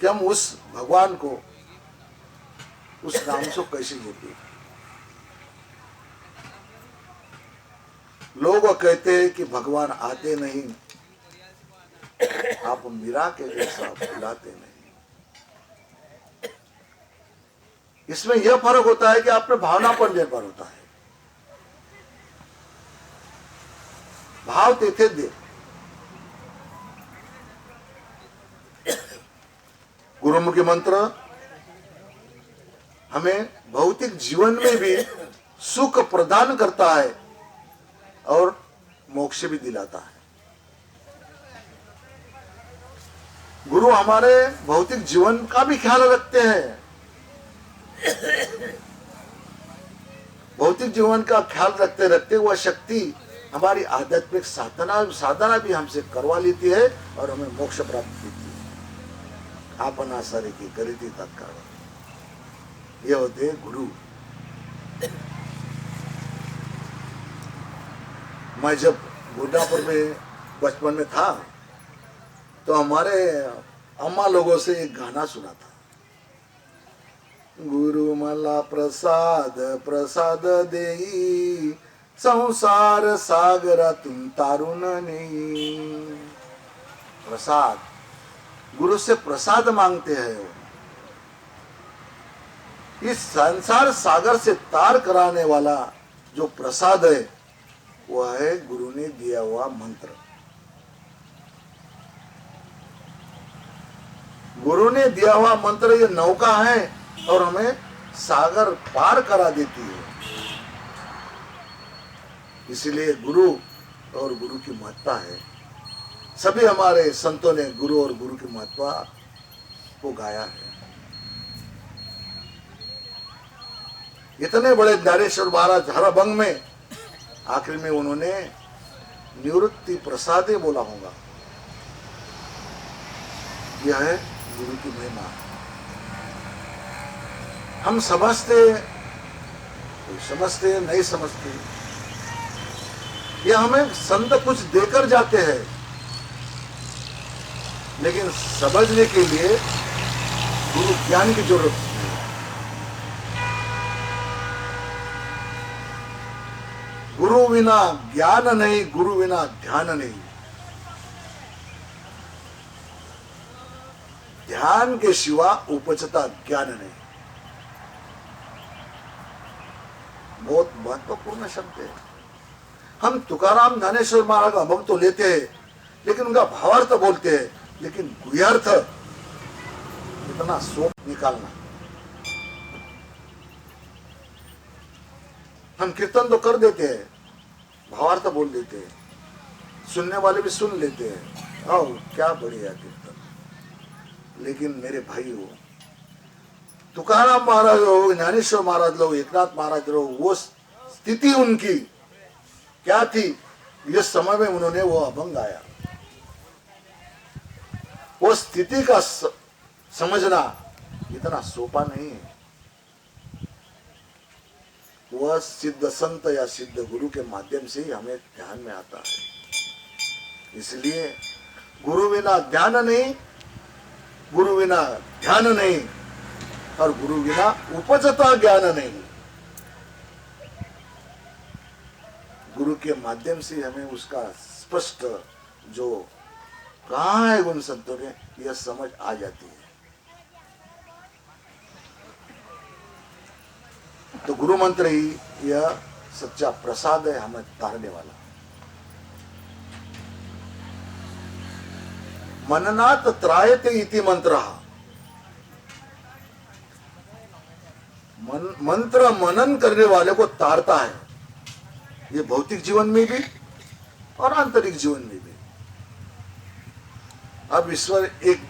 कि हम उस भगवान को, उस नाम से कैसे जोड़े। लोग कहते हैं कि भगवान आते नहीं, आप मीरा के जैसा बुलाते नहीं। इसमें यह फर्क होता है कि आप पे भावना पर निर्भर होता है। भाव तेथे दे। गुरुमुखी मंत्र हमें भौतिक जीवन में भी सुख प्रदान करता है और मोक्ष भी दिलाता है। गुरु हमारे भौतिक जीवन का भी ख्याल रखते हैं, भौतिक जीवन का ख्याल रखते रखते वह शक्ति हमारी आध्यात्मिक साधना भी हमसे करवा लेती है और हमें मोक्ष प्राप्त देती है। आपना सारे की करीती तत्काल, ये होते गुरु। मैं जब बुढ़ापुर में बचपन में था तो हमारे अम्मा लोगों से एक गाना सुना था, गुरु मला प्रसाद प्रसाद देई, संसार सागरा तुम तारुण नहीं। प्रसाद, गुरु से प्रसाद मांगते हैं। इस संसार सागर से तार कराने वाला जो प्रसाद है वह है गुरु ने दिया हुआ मंत्र। गुरु ने दिया हुआ मंत्र ये नौका है और हमें सागर पार करा देती है। इसलिए गुरु और गुरु की महत्ता है। सभी हमारे संतों ने गुरु और गुरु की महत्ता को गाया है। इतने बड़े ज्ञानेश्वर महाराज हर अभंग में आखिर में उन्होंने निवृत्ति प्रसादे बोला होगा। यह है गुरु की महिमा। हम समझते, कोई समझते नहीं समझते, यह हमें संत कुछ देकर जाते हैं, लेकिन समझने के लिए गुरु ज्ञान की जरूरत है। गुरु बिना ज्ञान नहीं, गुरु बिना ध्यान नहीं। ध्यान के सिवा उपजता ज्ञान नहीं। बहुत महत्वपूर्ण शब्द है। हम तुकाराम ज्ञानेश्वर महाराज का अभंग तो लेते हैं, लेकिन उनका भावार्थ बोलते हैं, लेकिन गुह्यार्थ इतना सोच निकालना। हम कीर्तन तो कर देते हैं, भावार्थ बोल देते हैं, सुनने वाले भी सुन लेते हैं, आओ क्या बढ़िया कीर्तन। लेकिन मेरे भाई हो, तुकाराम महाराज हो, ज्ञानेश्वर महाराज लो, एकनाथ महाराज लो, वो स्थिति उनकी क्या थी, इस समय में उन्होंने वो अभंग गाया। वो स्थिति का समझना इतना सोपा नहीं है। वह सिद्ध संत या सिद्ध गुरु के माध्यम से ही हमें ध्यान में आता है। इसलिए गुरु बिना ध्यान नहीं, गुरु बिना ध्यान नहीं, और गुरु बिना उपजता ज्ञान नहीं। गुरु के माध्यम से हमें उसका स्पष्ट जो कहाँ है उन संतों के, यह समझ आ जाती है। तो गुरु मंत्र ही यह सच्चा प्रसाद है हमें तारने वाला। मननात् त्रायते इति मंत्र। मंत्र मनन करने वाले को तारता है, ये भौतिक जीवन में भी और आंतरिक जीवन में भी। अब ईश्वर एक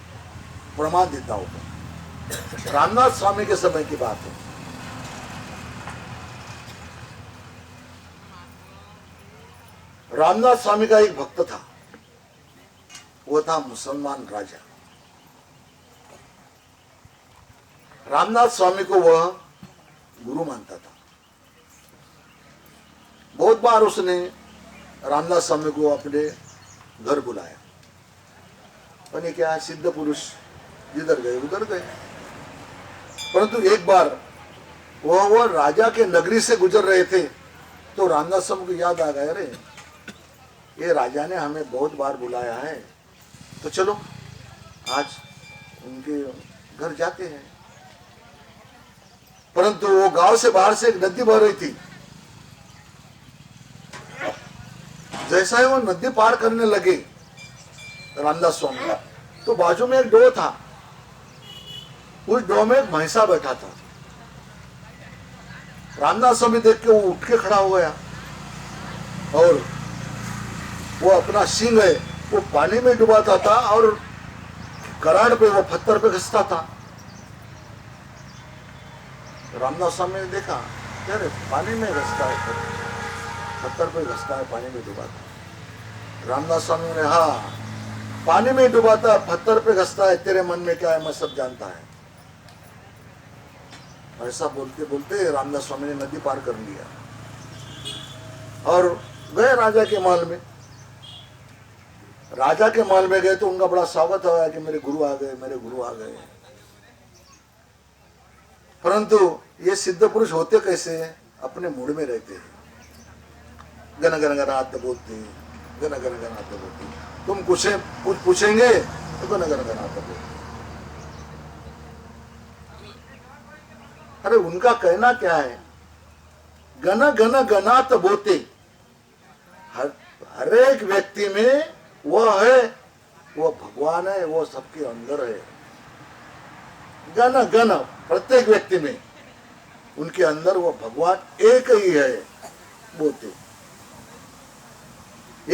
प्रमाण देता हूं। रामनाथ स्वामी के समय की बात है। रामनाथ स्वामी का एक भक्त था, वो था मुसलमान राजा। रामनाथ स्वामी को वह गुरु मानता था। बहुत बार उसने रामनाथ स्वामी को अपने घर बुलाया, पर ये क्या है, सिद्ध पुरुष जिधर गए उधर गए। परंतु एक बार वह राजा के नगरी से गुजर रहे थे, तो रामनाथ स्वामी को याद आ गया, अरे ये राजा ने हमें बहुत बार बुलाया है, तो चलो आज उनके घर जाते हैं। परंतु वो गांव से बाहर से एक नदी बह रही थी। जैसा ही वो नदी पार करने लगे रामदास स्वामी, तो बाजू में एक डो था। उस डो में एक भैंसा बैठा था। रामदास स्वामी देख के वो उठ के खड़ा हो गया और वो अपना सींग है वो पानी में डुबाता था और कराड़ पे, वो पत्थर पे घसता था। रामदास स्वामी ने देखा, यार पानी में घसता है, पत्थर पे घसता है, पानी में डुबाता। रामदास स्वामी ने, हाँ पानी में डुबाता, पत्थर पे घसता है, तेरे मन में क्या है मैं सब जानता है। ऐसा बोलते बोलते रामदास स्वामी ने नदी पार कर लिया और गए राजा के महल में। राजा के महल में गए तो उनका बड़ा स्वागत हुआ कि मेरे गुरु आ गए, मेरे गुरु आ गए। परंतु ये सिद्ध पुरुष होते कैसे हैं, अपने मूड में रहते हैं, गन गन गनात बोलते हैं, गन गन गनात बोलते हैं। तुम कुछ पूछेंगे तो गन गन गनात बोलते। अरे उनका कहना क्या है, गन गन गनात बोते, हर हर एक व्यक्ति में वो है, वो भगवान है, वो सबके अंदर है। गण गण प्रत्येक व्यक्ति में उनके अंदर वो भगवान एक ही है। बोलते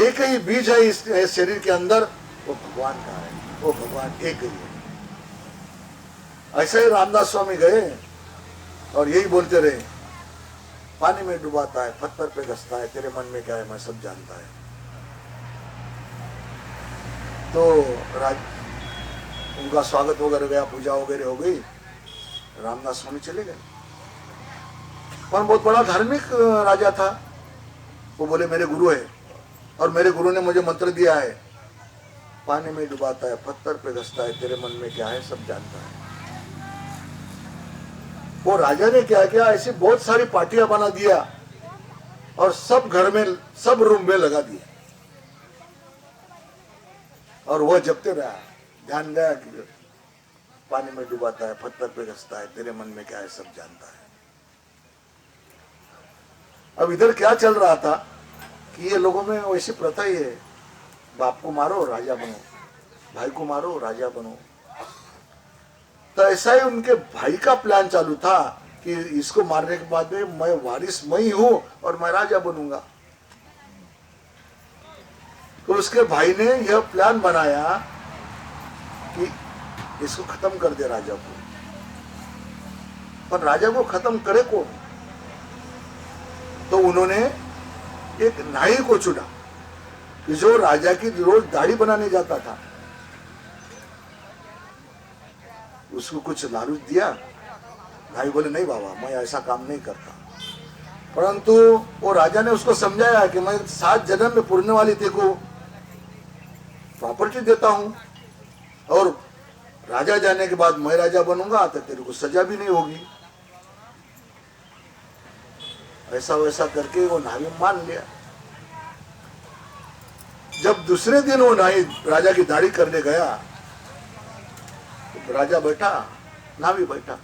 एक ही बीज है इस शरीर के अंदर, वो भगवान का है, वो भगवान एक ही है। ऐसे ही रामदास स्वामी गए और यही बोलते रहे, पानी में डुबाता है, पत्थर पे घसता है, तेरे मन में क्या है मैं सब जानता है। तो उनका स्वागत वगैरह गया, पूजा वगैरह हो गई, रामदास स्वामी चले गए। पर बहुत बड़ा धार्मिक राजा था। वो बोले मेरे गुरु है और मेरे गुरु ने मुझे मंत्र दिया है, पानी में डुबाता है, पत्थर पे घसता है, तेरे मन में क्या है सब जानता है। वो राजा ने क्या किया, ऐसी बहुत सारी पार्टियां बना दिया और सब घर में, सब रूम में लगा दिया और वह जपते रहा। ध्यान गया कि पानी में डुबाता है, पत्थर पे घसता है, तेरे मन में क्या है सब जानता है। अब इधर क्या चल रहा था कि ये लोगों में वैसी प्रथा ही है, बाप को मारो राजा बनो, भाई को मारो राजा बनो। तो ऐसा ही उनके भाई का प्लान चालू था कि इसको मारने के बाद में मैं वारिस मैं ही हूं और मैं राजा बनूंगा। तो उसके भाई ने यह प्लान बनाया कि इसको खत्म कर दे राजा को। पर राजा को खत्म करे कौन? तो उन्होंने एक नाई को चुना कि जो राजा की रोज दाढ़ी बनाने जाता था। उसको कुछ लालच दिया। नाई बोले नहीं बाबा मैं ऐसा काम नहीं करता। परंतु वो राजा ने उसको समझाया कि मैं 7 जन्म में पुरने वाली तेरे को प्रॉपर्टी देता हूं और राजा जाने के बाद मैं राजा बनूंगा तो तेरे को सजा भी नहीं होगी। ऐसा वैसा करके वो नाई मान लिया। जब दूसरे दिन वो नाई राजा की दाढ़ी करने गया तो राजा बैठा, नावी बैठा,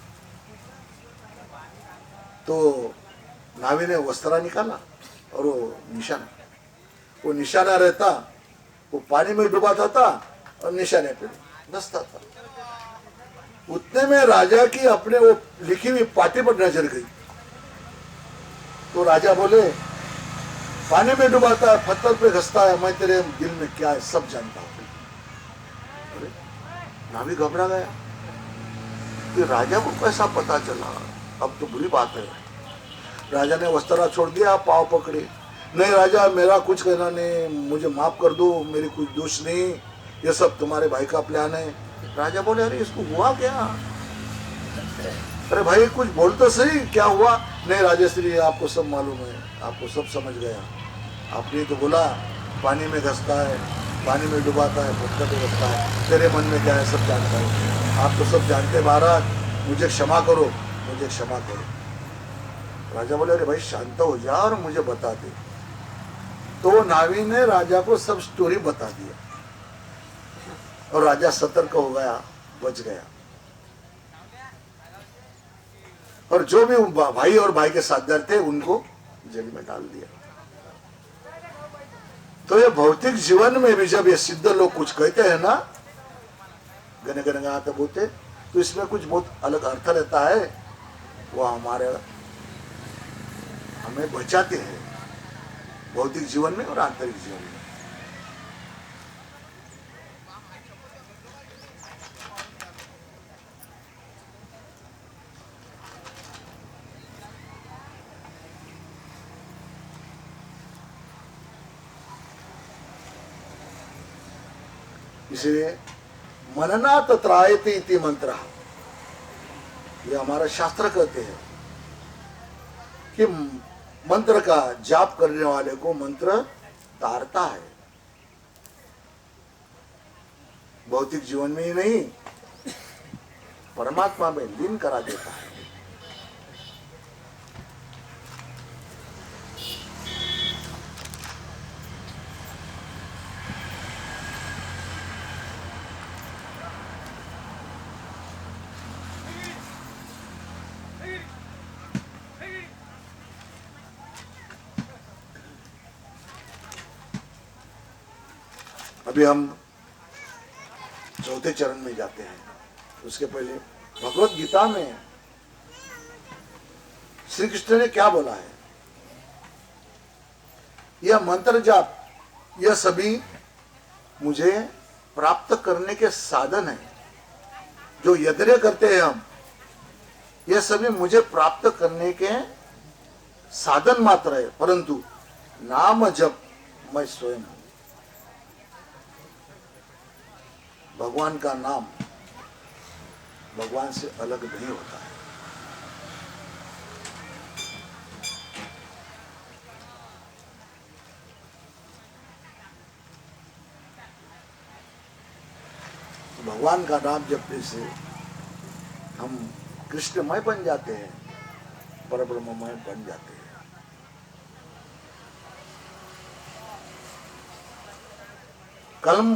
तो नावी ने वस्त्रा निकाला और वो निशाना रहता, वो पानी में डुबाता था और निशाने पे दसता था। उतने में राजा की अपने वो लिखी हुई पाटी पर नजर गई। तो राजा बोले पानी में डुबाता है, पत्थर पे घसता है, मैं तेरे दिल में क्या है सब जानता हूं। नावी घबरा गया कि राजा को कैसा पता चला, अब तो बुरी बात है। राजा ने वस्त्रा छोड़ दिया, पांव पकड़े, नहीं राजा मेरा कुछ कहना नहीं, मुझे माफ कर दो, मेरी कुछ दोष नहीं, ये सब तुम्हारे भाई का प्लान है। राजा बोले अरे इसको हुआ क्या? अरे भाई कुछ बोल तो सही, क्या हुआ? नहीं राजेश्री आपको सब मालूम है, आपको सब समझ गया। आपने तो बोला पानी में घसता है, पानी में डुबाता है, पत्थर पे घसता है, तेरे मन में क्या है सब जानता है। आप तो सब जानते महाराज, मुझे क्षमा करो, मुझे क्षमा करो। राजा बोले अरे भाई शांत हो जा और मुझे बता दे। तो नावी ने राजा को सब स्टोरी बता दिया और राजा सतर्क हो गया, बच गया। और जो भी भाई और भाई के साथीदार थे उनको जेल में डाल दिया। तो ये भौतिक जीवन में भी जब ये सिद्ध लोग कुछ कहते हैं ना, गने गने गाते बोलते, तो इसमें कुछ बहुत अलग अर्थ रहता है। वो हमें बचाते हैं भौतिक जीवन में और आंतरिक जीवन में। इसलिए मननात् त्रायते इति मंत्र, ये हमारा शास्त्र कहते हैं कि मंत्र का जाप करने वाले को मंत्र तारता है, भौतिक जीवन में ही नहीं परमात्मा में लीन करा देता है। अभी हम चौथे चरण में जाते हैं। उसके पहले भगवत गीता में श्री कृष्ण ने क्या बोला है? यह मंत्र जाप, यह सभी मुझे प्राप्त करने के साधन है। जो यज्ञ करते हैं हम, यह सभी मुझे प्राप्त करने के साधन मात्र है, परंतु नाम जप मैं स्वयं हूं। भगवान का नाम भगवान से अलग नहीं होता है। भगवान का नाम जपने से हम कृष्णमय बन जाते हैं, परब्रह्ममय बन जाते हैं।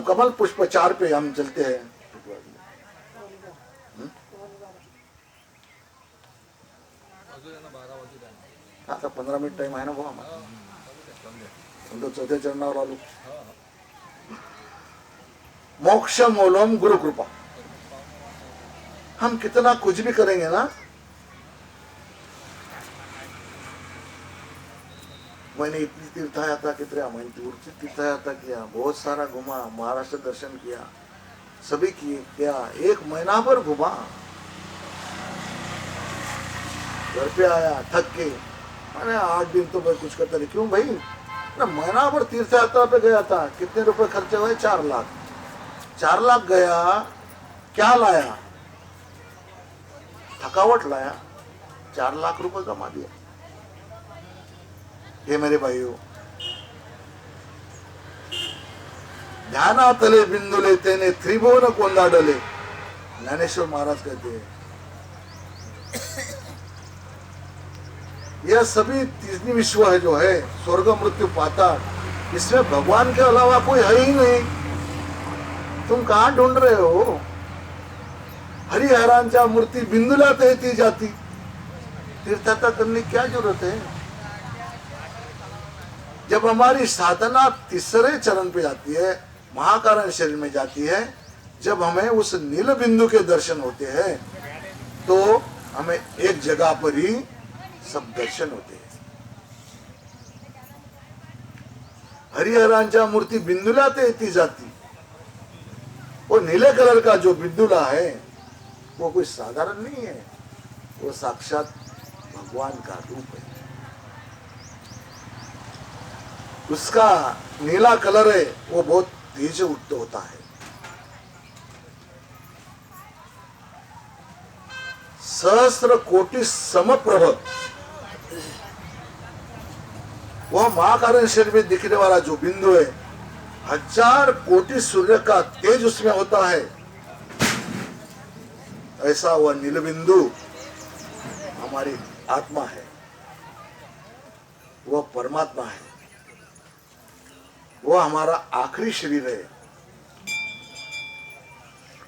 कमल पुष्प 4 पे हम चलते हैं। हाँ, तो 15 मिनिट टाइम आहे ना भाऊ आम्हाला। हम तो चौथे चरणावर आलो। मोक्ष मूलम गुरु कृपा। हम कितना कुछ भी करेंगे ना, मैंने इतनी तीर्थयात्रा मैंने तीर्थयात्रा किया, बहुत सारा घुमा, महाराष्ट्र दर्शन किया, सभी किए क्या, 1 महीना भर घुमा, घर पे आया थक के, मैंने 8 दिन तो मैं कुछ करता नहीं। क्यों भाई? ना महीना भर तीर्थयात्रा पे गया था। कितने रुपए खर्चे हुए? 4 लाख। 4 लाख गया, क्या लाया? थकावट लाया। 4 लाख रुपए कमा दिया। हे मेरे भाइयों, ध्यानातले बिंदुले तेने त्रिभुवन कोंदाडले, ज्ञानेश्वर महाराज कहते हैं। यह सभी तीसरी विश्व है जो है, स्वर्ग मृत्यु पाताल, इसमें भगवान के अलावा कोई है ही नहीं। तुम कहां ढूंढ रहे हो? हरिहरांच्या मूर्ती बिंदुला येती जाती, तीर्थयात्रा करने की क्या जरूरत है? जब हमारी साधना तीसरे चरण पे जाती है, महाकारण शरीर में जाती है, जब हमें उस नील बिंदु के दर्शन होते हैं, तो हमें एक जगह पर ही सब दर्शन होते हैं। हरिहरांच्या मूर्ति बिंदुला येती जाती, वो नीले कलर का जो बिंदुला है वो कोई साधारण नहीं है, वो साक्षात भगवान का रूप है। उसका नीला कलर है, वो बहुत तेज उठत होता है। सहस्त्र कोटि समप्रभ, वह महाकारण शरीर में दिखने वाला जो बिंदु है, 1000 कोटि सूर्य का तेज उसमें होता है। ऐसा वह नील बिंदु हमारी आत्मा है, वह परमात्मा है, वो हमारा आखिरी शरीर है।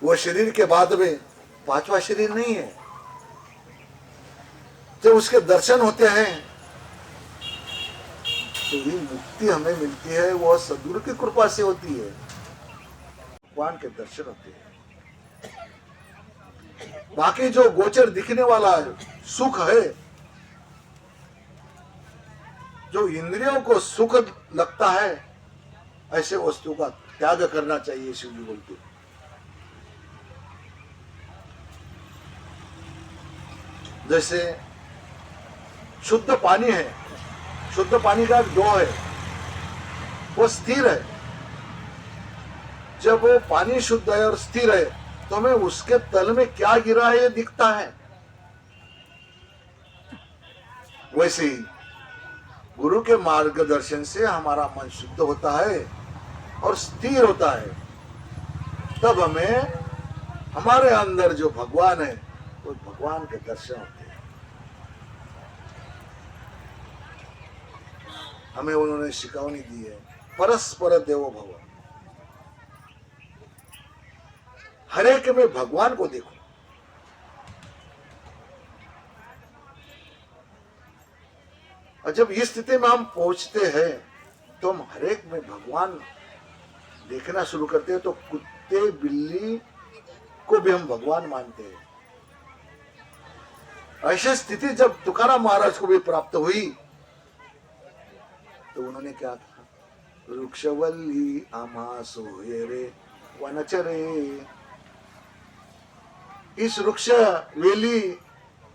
वो शरीर के बाद में 5वां शरीर नहीं है। जब उसके दर्शन होते हैं तो ये मुक्ति हमें मिलती है, वो सद्गुरु की कृपा से होती है। भगवान के दर्शन होते हैं। बाकी जो गोचर दिखने वाला सुख है, जो इंद्रियों को सुख लगता है, ऐसे वस्तु का त्याग करना चाहिए, शिव जी बोलते। जैसे शुद्ध पानी है, शुद्ध पानी का डो है, वो स्थिर है। जब वो पानी शुद्ध है और स्थिर है, तो हमें उसके तल में क्या गिरा है ये दिखता है। वैसे ही गुरु के मार्गदर्शन से हमारा मन शुद्ध होता है और स्थिर होता है, तब हमें हमारे अंदर जो भगवान है, वो भगवान के दर्शन होते हैं। हमें उन्होंने शिकवनी दी है, परस्पर देवो भव। हर एक में भगवान को देखो। और जब इस स्थिति में हम पहुंचते हैं, तो हम हर एक में भगवान देखना शुरू करते हैं तो कुत्ते बिल्ली को भी हम भगवान मानते हैं। ऐसी स्थिति जब तुकाराम महाराज को भी प्राप्त हुई तो उन्होंने क्या कहा, वृक्षवल्ली आम्हा सोये रे वनचरे। इस वृक्ष वेली,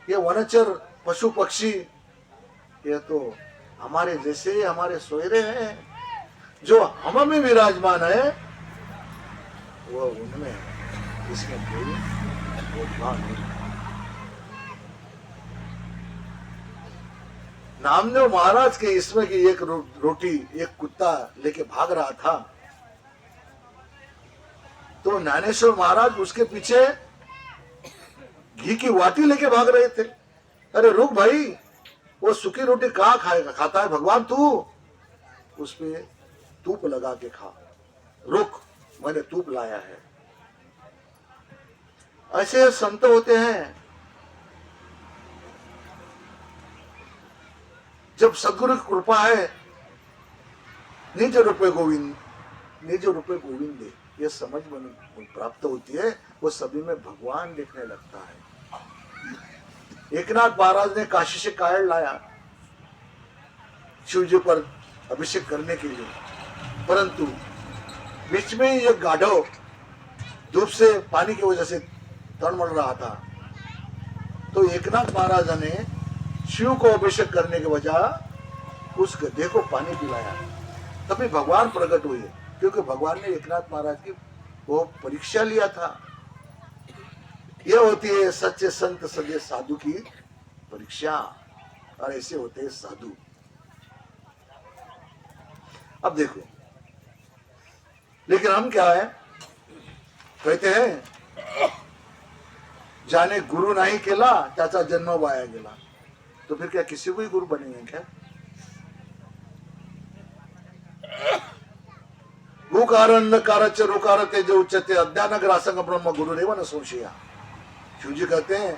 ये वनचर पशु पक्षी, ये तो हमारे जैसे हमारे सोयरे हैं, जो हम में विराजमान है वो उनमें है, इसमें कोई भेदभाव नहीं। नामदेव महाराज के इसमें की एक रोटी एक कुत्ता लेके भाग रहा था, तो ज्ञानेश्वर महाराज उसके पीछे घी की वाटी लेके भाग रहे थे। अरे रुक भाई, वो सूखी रोटी कहाँ खाएगा, खाता है भगवान तू, उस पे तूप लगा के खा, रुक मैंने तूप लाया है। ऐसे संत होते हैं। जब सदगुरु की कृपा है, निज रूपे गोविंद, निज रूपे गोविंद ये समझ में प्राप्त होती है, वो सभी में भगवान दिखने लगता है। एकनाथ महाराज ने काशी से कायड़ लाया शिव जी पर अभिषेक करने के लिए, परंतु बीच में ये गाढ़व धूप से पानी की वजह से तड़मड़ रहा था, तो एकनाथ महाराज ने शिव को अभिषेक करने के बजाय उस गधे को पानी पिलाया, तभी भगवान प्रकट हुए, क्योंकि भगवान ने एकनाथ महाराज की वो परीक्षा लिया था। यह होती है सच्चे संत सगे साधु की परीक्षा, और ऐसे होते हैं साधु। अब देखो, लेकिन हम क्या है, कहते हैं जाने गुरु नहीं केला त्याचा जन्म वाया गेला, तो फिर क्या किसी को ही गुरु बनेंगे क्या? गुकार रुकार तेज उच्चते अज्ञान ग्रासंग ब्रह्म गुरु रेव न संशया। शिव जी कहते हैं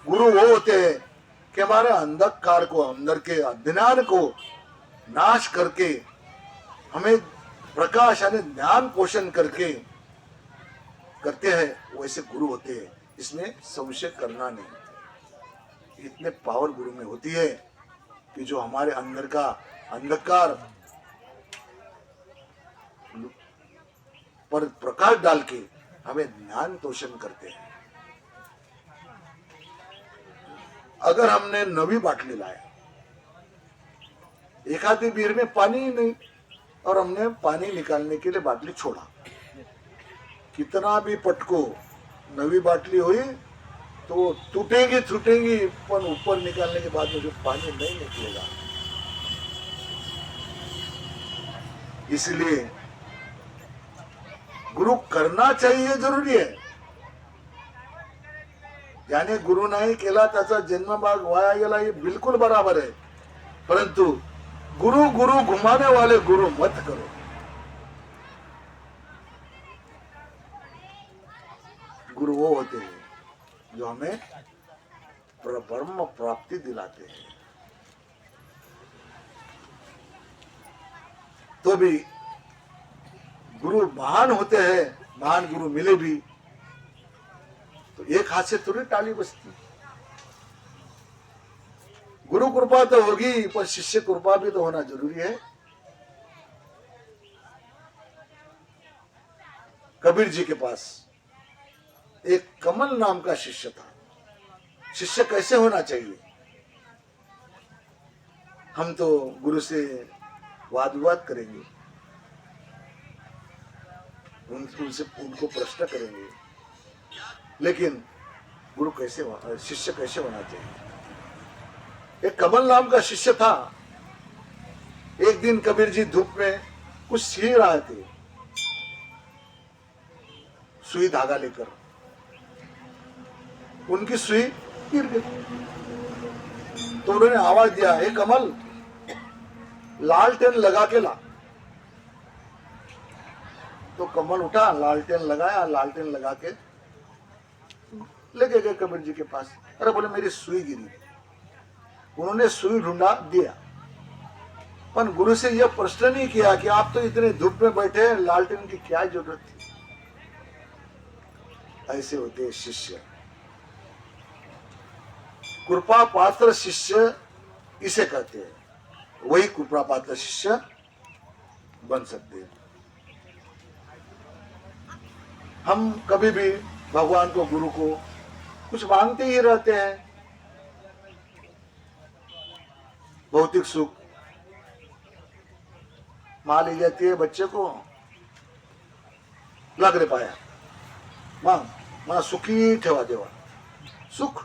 गुरु वो होते हैं कि हमारे अंधकार को, अंदर के अज्ञान को नाश करके हमें प्रकाश यानी ज्ञान पोषण करके करते हैं, वैसे गुरु होते हैं। इसमें संशय करना नहीं। इतने पावर गुरु में होती है कि जो हमारे अंदर का अंधकार पर प्रकाश डाल के हमें ज्ञान पोषण करते हैं। अगर हमने नवी बाटली लाया, एक आधी बीर में पानी ही नहीं, और हमने पानी निकालने के लिए बाटली छोड़ा, कितना भी पटको नवी बाटली हुई तो टूटेगी छूटेगी, पर ऊपर निकालने के बाद में जो पानी नहीं निकलेगा। इसलिए गुरु करना चाहिए, जरूरी है। यानी गुरु नाही केला त्याचा जन्म भाग वाया गेला, ये बिल्कुल बराबर है, परंतु गुरु गुरु घुमाने वाले गुरु मत करो। गुरु वो होते हैं जो हमें ब्रह्म प्राप्ति दिलाते हैं। तो भी गुरु महान होते हैं, महान गुरु मिले भी तो एक हाथ से थोड़ी ताली बजती। गुरु कृपा तो होगी, पर शिष्य कृपा भी तो होना जरूरी है। कबीर जी के पास एक कमल नाम का शिष्य था। शिष्य कैसे होना चाहिए? हम तो गुरु से वाद विवाद करेंगे, उनसे उनको प्रश्न करेंगे, लेकिन गुरु कैसे, शिष्य कैसे होना चाहिए? एक कमल नाम का शिष्य था। एक दिन कबीर जी धूप में कुछ सी रहे थे, सुई धागा लेकर, उनकी सुई गिर गई। तो उन्होंने आवाज दिया, हे कमल लालटेन लगा के ला। तो कमल उठा, लालटेन लगाया, लालटेन लगा के लेके गए कबीर जी के पास। अरे बोले मेरी सुई गिरी। उन्होंने सुई ढूंढा, दिया। पर गुरु से यह प्रश्न नहीं किया कि आप तो इतने धूप में बैठे हैं, लालटेन की क्या जरूरत थी। ऐसे होते शिष्य, कृपा पात्र शिष्य इसे कहते हैं, वही कृपा पात्र शिष्य बन सकते हैं। हम कभी भी भगवान को, गुरु को कुछ मांगते ही रहते हैं। भौतिक सुख मां ली जाती है, बच्चे को लग रे पाया मां सुखी ठेवा देवा। सुख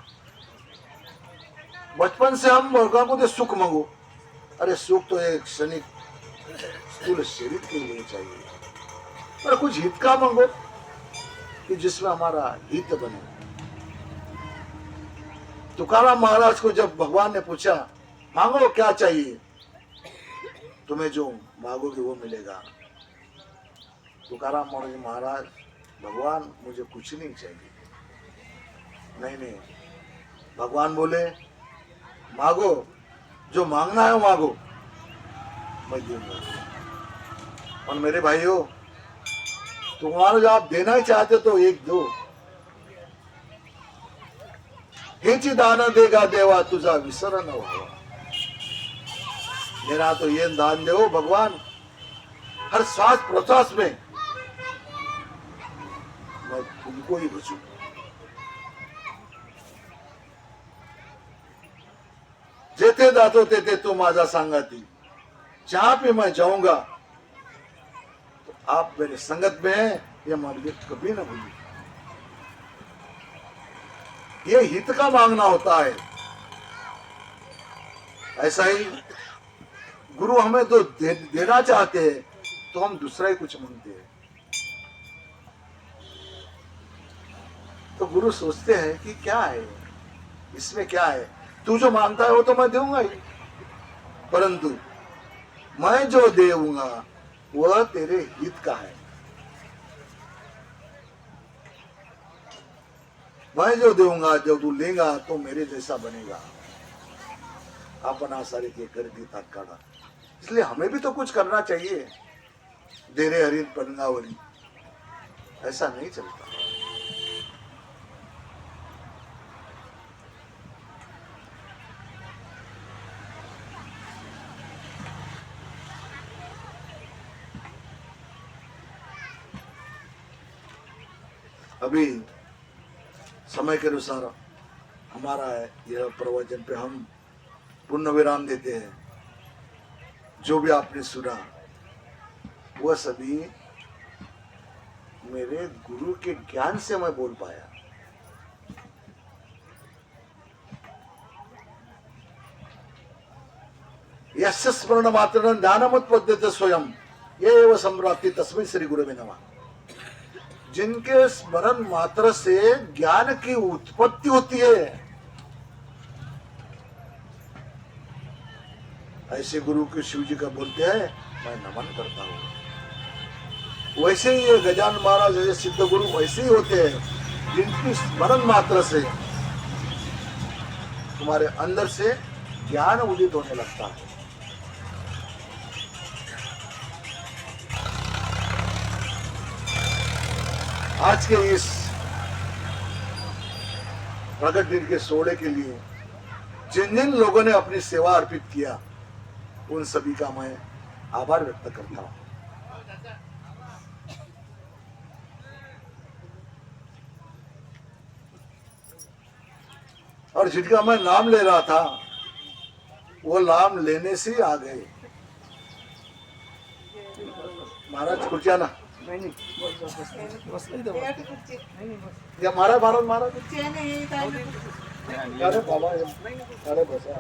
बचपन से हम भगवान को सुख मांगो, अरे सुख तो एक क्षणिक स्थूल शरीर के लिए चाहिए, पर कुछ हित का मांगो कि जिसमें हमारा हित बने। तुकाराम महाराज को जब भगवान ने पूछा मांगो क्या चाहिए, तुम्हें जो मांगोगे वो मिलेगा। तुकाराम महाराज, भगवान मुझे कुछ नहीं चाहिए। नहीं, भगवान बोले मांगो, जो मांगना है मांगो, मैं दूंगा। और मेरे भाइयों, तुम्हारा जो आप देना ही चाहते तो एक दो। हेची दान देगा देवा तुझा विसर न हो। मेरा तो ये दान दो भगवान, हर श्वास प्रश्वास में मैं तुमको ही बचू। जेते दातो तेते तू माझा सांगाती, जहां पे मैं जाऊंगा तो आप मेरे संगत में हैं, ये मुझे कभी ना भूलिए। ये हित का मांगना होता है। ऐसा ही गुरु हमें तो देना चाहते हैं तो हम दूसरा ही कुछ मांगते हैं। तो गुरु सोचते हैं कि क्या है इसमें, क्या है, तू जो मांगता है वो तो मैं दूंगा ही, परंतु मैं जो देऊंगा वह तेरे हित का है। मैं जो दूंगा, जब तू लेगा तो मेरे जैसा बनेगा। अपना सारी के कर दी तात्काड़ा। इसलिए हमें भी तो कुछ करना चाहिए। देरे हरिन पन्नावली, ऐसा नहीं चलता। अभी समय के अनुसार हमारा यह प्रवचन पे हम पूर्ण विराम देते हैं। जो भी आपने सुना वह सभी मेरे गुरु के ज्ञान से मैं बोल पाया। यस्य स्मरण मात्र ध्यानमुत्पद्यते स्वयं ये एव सम्प्राप्ति तस्मै श्री गुरुवे नमः। जिनके स्मरण मात्र से ज्ञान की उत्पत्ति होती है, ऐसे गुरु के शिव जी का बोलते हैं मैं नमन करता हूं। वैसे ही ये गजानन महाराज जैसे सिद्ध गुरु वैसे ही होते हैं जिनकी स्मरण मात्र से तुम्हारे अंदर से ज्ञान उदित होने लगता है। आज के इस प्रकट दिन के सोड़े के लिए जिन जिन लोगों ने अपनी सेवा अर्पित किया उन सभी का मैं आभार व्यक्त करता हूं। और जिनका मैं नाम ले रहा था वो नाम लेने से ही आ गए। महाराज कुर्सिया ना या महाराज महाराज महाराज अरे बाबा अरे बसा